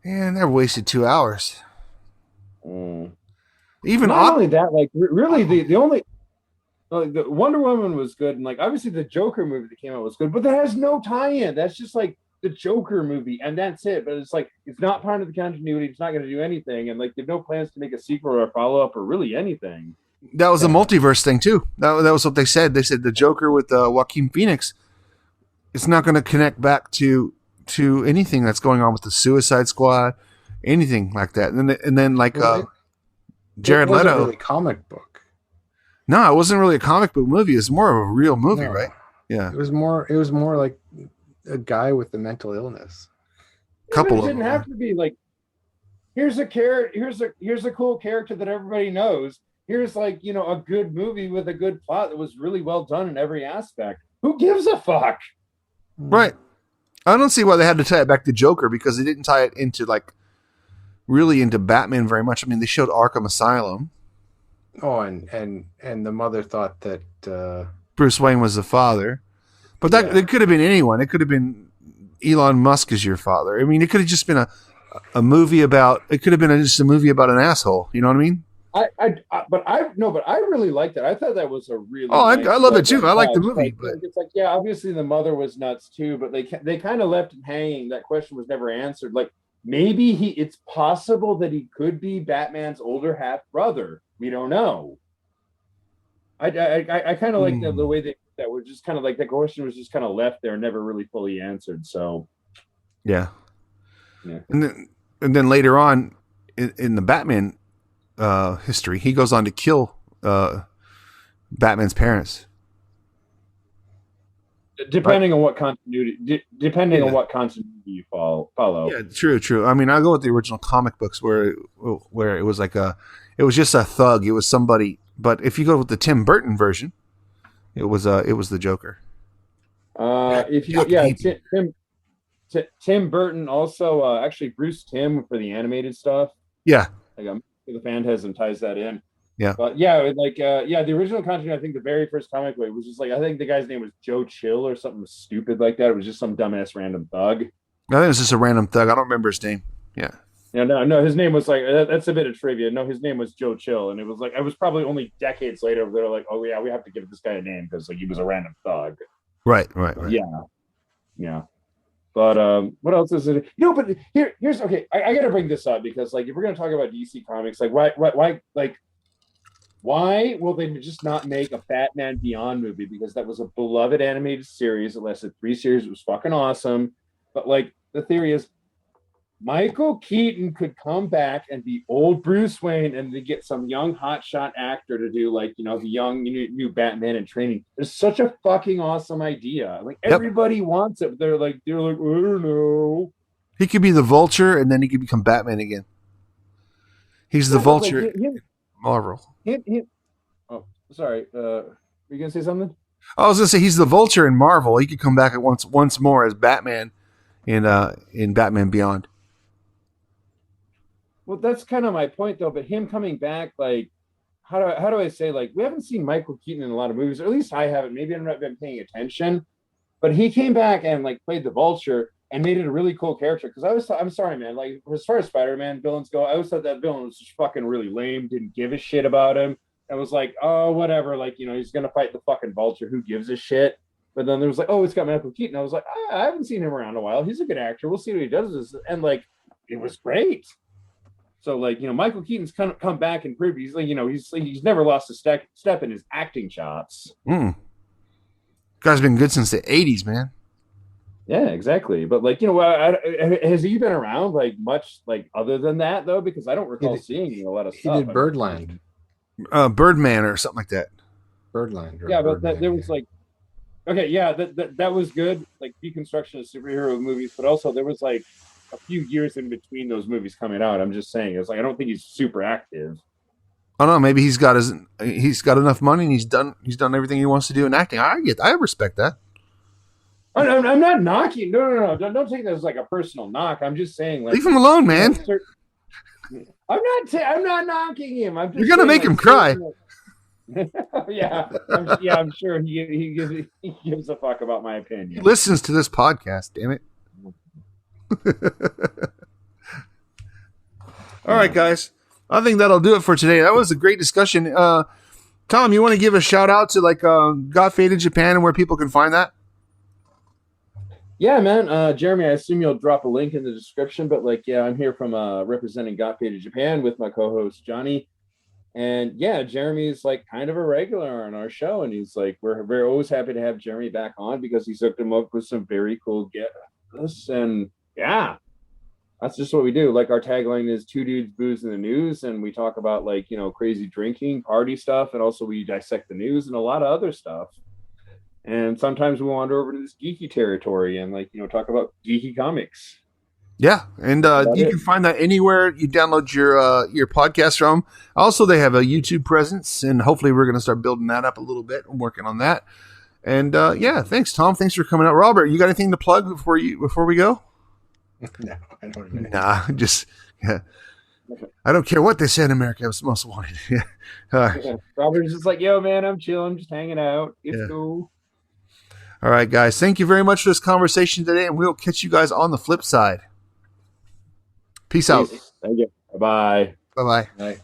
man, they're wasted 2 hours. Even not only that, like, really the only the Wonder Woman was good, and, like, obviously the Joker movie that came out was good, but that has no tie-in. That's just, like, the Joker movie, and that's it. But it's like, it's not part of the continuity. It's not going to do anything, and, like, they have no plans to make a sequel or a follow-up or really anything. That was a multiverse thing too. That was what they said. They said the Joker with Joaquin Phoenix, it's not going to connect back to anything that's going on with the Suicide Squad, anything like that. And then like Jared Leto. It wasn't really a comic book. No, it wasn't really a comic book movie. It's more of a real movie, right? Yeah. It was more like a guy with a mental illness. Couple of them. It didn't have to be like, here's a cool character that everybody knows. Here's, like, a good movie with a good plot that was really well done in every aspect. Who gives a fuck? Right. I don't see why they had to tie it back to Joker, because they didn't tie it into, like, really into Batman very much. I mean, they showed Arkham Asylum. Oh, and the mother thought that Bruce Wayne was the father. But it could have been anyone. It could have been Elon Musk as your father. I mean, it could have just been a movie about. It could have been just a movie about an asshole. You know what I mean? But I really liked it. I thought that was a really. Oh, nice I love it too. I like the movie, but it's like, yeah, obviously the mother was nuts too, but they kind of left it hanging. That question was never answered. Like, maybe it's possible that he could be Batman's older half brother. We don't know. I kind of like the way that was just kind of like, the question was just kind of left there, never really fully answered. So yeah. And then later on in the Batman history, he goes on to kill Batman's parents. Depending on what continuity, on what continuity you follow. Yeah, true. I mean, I go with the original comic books where it was like it was just a thug. It was somebody. But if you go with the Tim Burton version, it was the Joker. If you, Yuck, yeah, baby. Tim Burton also actually Bruce Timm for the animated stuff. Yeah, Like the Phantasm ties that in. yeah. But yeah, the original content, I think the very first comic book was just like I think the guy's name was Joe Chill or something stupid like that. It was just some dumbass random thug. I think it was just a random thug. I don't remember his name. Yeah. Yeah, no, his name was like that's a bit of trivia. No, his name was Joe Chill, and it was like I was probably only decades later they're like, oh yeah, we have to give this guy a name because like he was a random thug. Right. Yeah. But what else is it? But here's okay. I got to bring this up because like if we're gonna talk about DC Comics, like why will they just not make a Batman Beyond movie? Because that was a beloved animated series. It lasted 3 series. It was fucking awesome. But like the theory is Michael Keaton could come back and be old Bruce Wayne and they get some young hotshot actor to do like, the young new Batman in training. It's such a fucking awesome idea. Like everybody wants it. But they're like, I don't know. He could be the Vulture and then he could become Batman again. He's the Vulture. Like Marvel. Oh, sorry. Were you gonna say something? I was gonna say he's the Vulture in Marvel. He could come back at once more as Batman in Batman Beyond. Well, that's kind of my point, though. But him coming back, like, how do I say, like, we haven't seen Michael Keaton in a lot of movies, or at least I haven't. Maybe I've not been paying attention. But he came back and like played the Vulture and made it a really cool character. Because I'm sorry, man. Like as far as Spider-Man villains go, I always thought that villain was just fucking really lame. Didn't give a shit about him. I was like, oh, whatever. Like he's gonna fight the fucking Vulture. Who gives a shit? But then there was like, oh, it's got Michael Keaton. I was like, I haven't seen him around a while. He's a good actor. We'll see what he does. And like, it was great. So like, Michael Keaton's come back and proved he's like, he's never lost a step in his acting chops. Guy's been good since the 80s, man. Yeah, exactly. But like, has he been around like much like other than that though? Because I don't recall seeing a lot of stuff. He did Birdland, Birdman or something like that. Birdland. Yeah, but there was like, okay, yeah, that was good. Like deconstruction of superhero movies, but also there was like a few years in between those movies coming out. I'm just saying, it's like I don't think he's super active. I don't know. Maybe he's got enough money and he's done everything he wants to do in acting. I respect that. I'm not knocking. No. Don't take that as like a personal knock. I'm just saying, like, leave him alone, man. I'm not knocking him. I'm just You're gonna make him cry. Yeah, I'm sure he gives a fuck about my opinion. He listens to this podcast. Damn it. All right, guys. I think that'll do it for today. That was a great discussion. Tom, you want to give a shout out to like Got Faded Japan and where people can find that? Yeah, man. Jeremy, I assume you'll drop a link in the description, but like, yeah, I'm here from representing Got Faded Japan with my co-host Johnny. And yeah, Jeremy's like kind of a regular on our show, and he's like, we're always happy to have Jeremy back on because he's hooked him up with some very cool guests. And yeah, that's just what we do. Like our tagline is 2 dudes, booze, in the news, and we talk about like crazy drinking, party stuff, and also we dissect the news and a lot of other stuff. And sometimes we wander over to this geeky territory and like talk about geeky comics. Yeah, and you can find that anywhere you download your podcast from. Also, they have a YouTube presence, and hopefully we're going to start building that up a little bit. I'm working on that. And yeah, thanks, Tom. Thanks for coming out. Robert, you got anything to plug before we go? No, I don't know. Nah, just I don't care what they say in America. It's most wanted. Robert's just like, yo, man, I'm chilling, just hanging out. It's cool. All right, guys. Thank you very much for this conversation today, and we'll catch you guys on the flip side. Peace out. Thank you. Bye-bye. Bye-bye. Bye.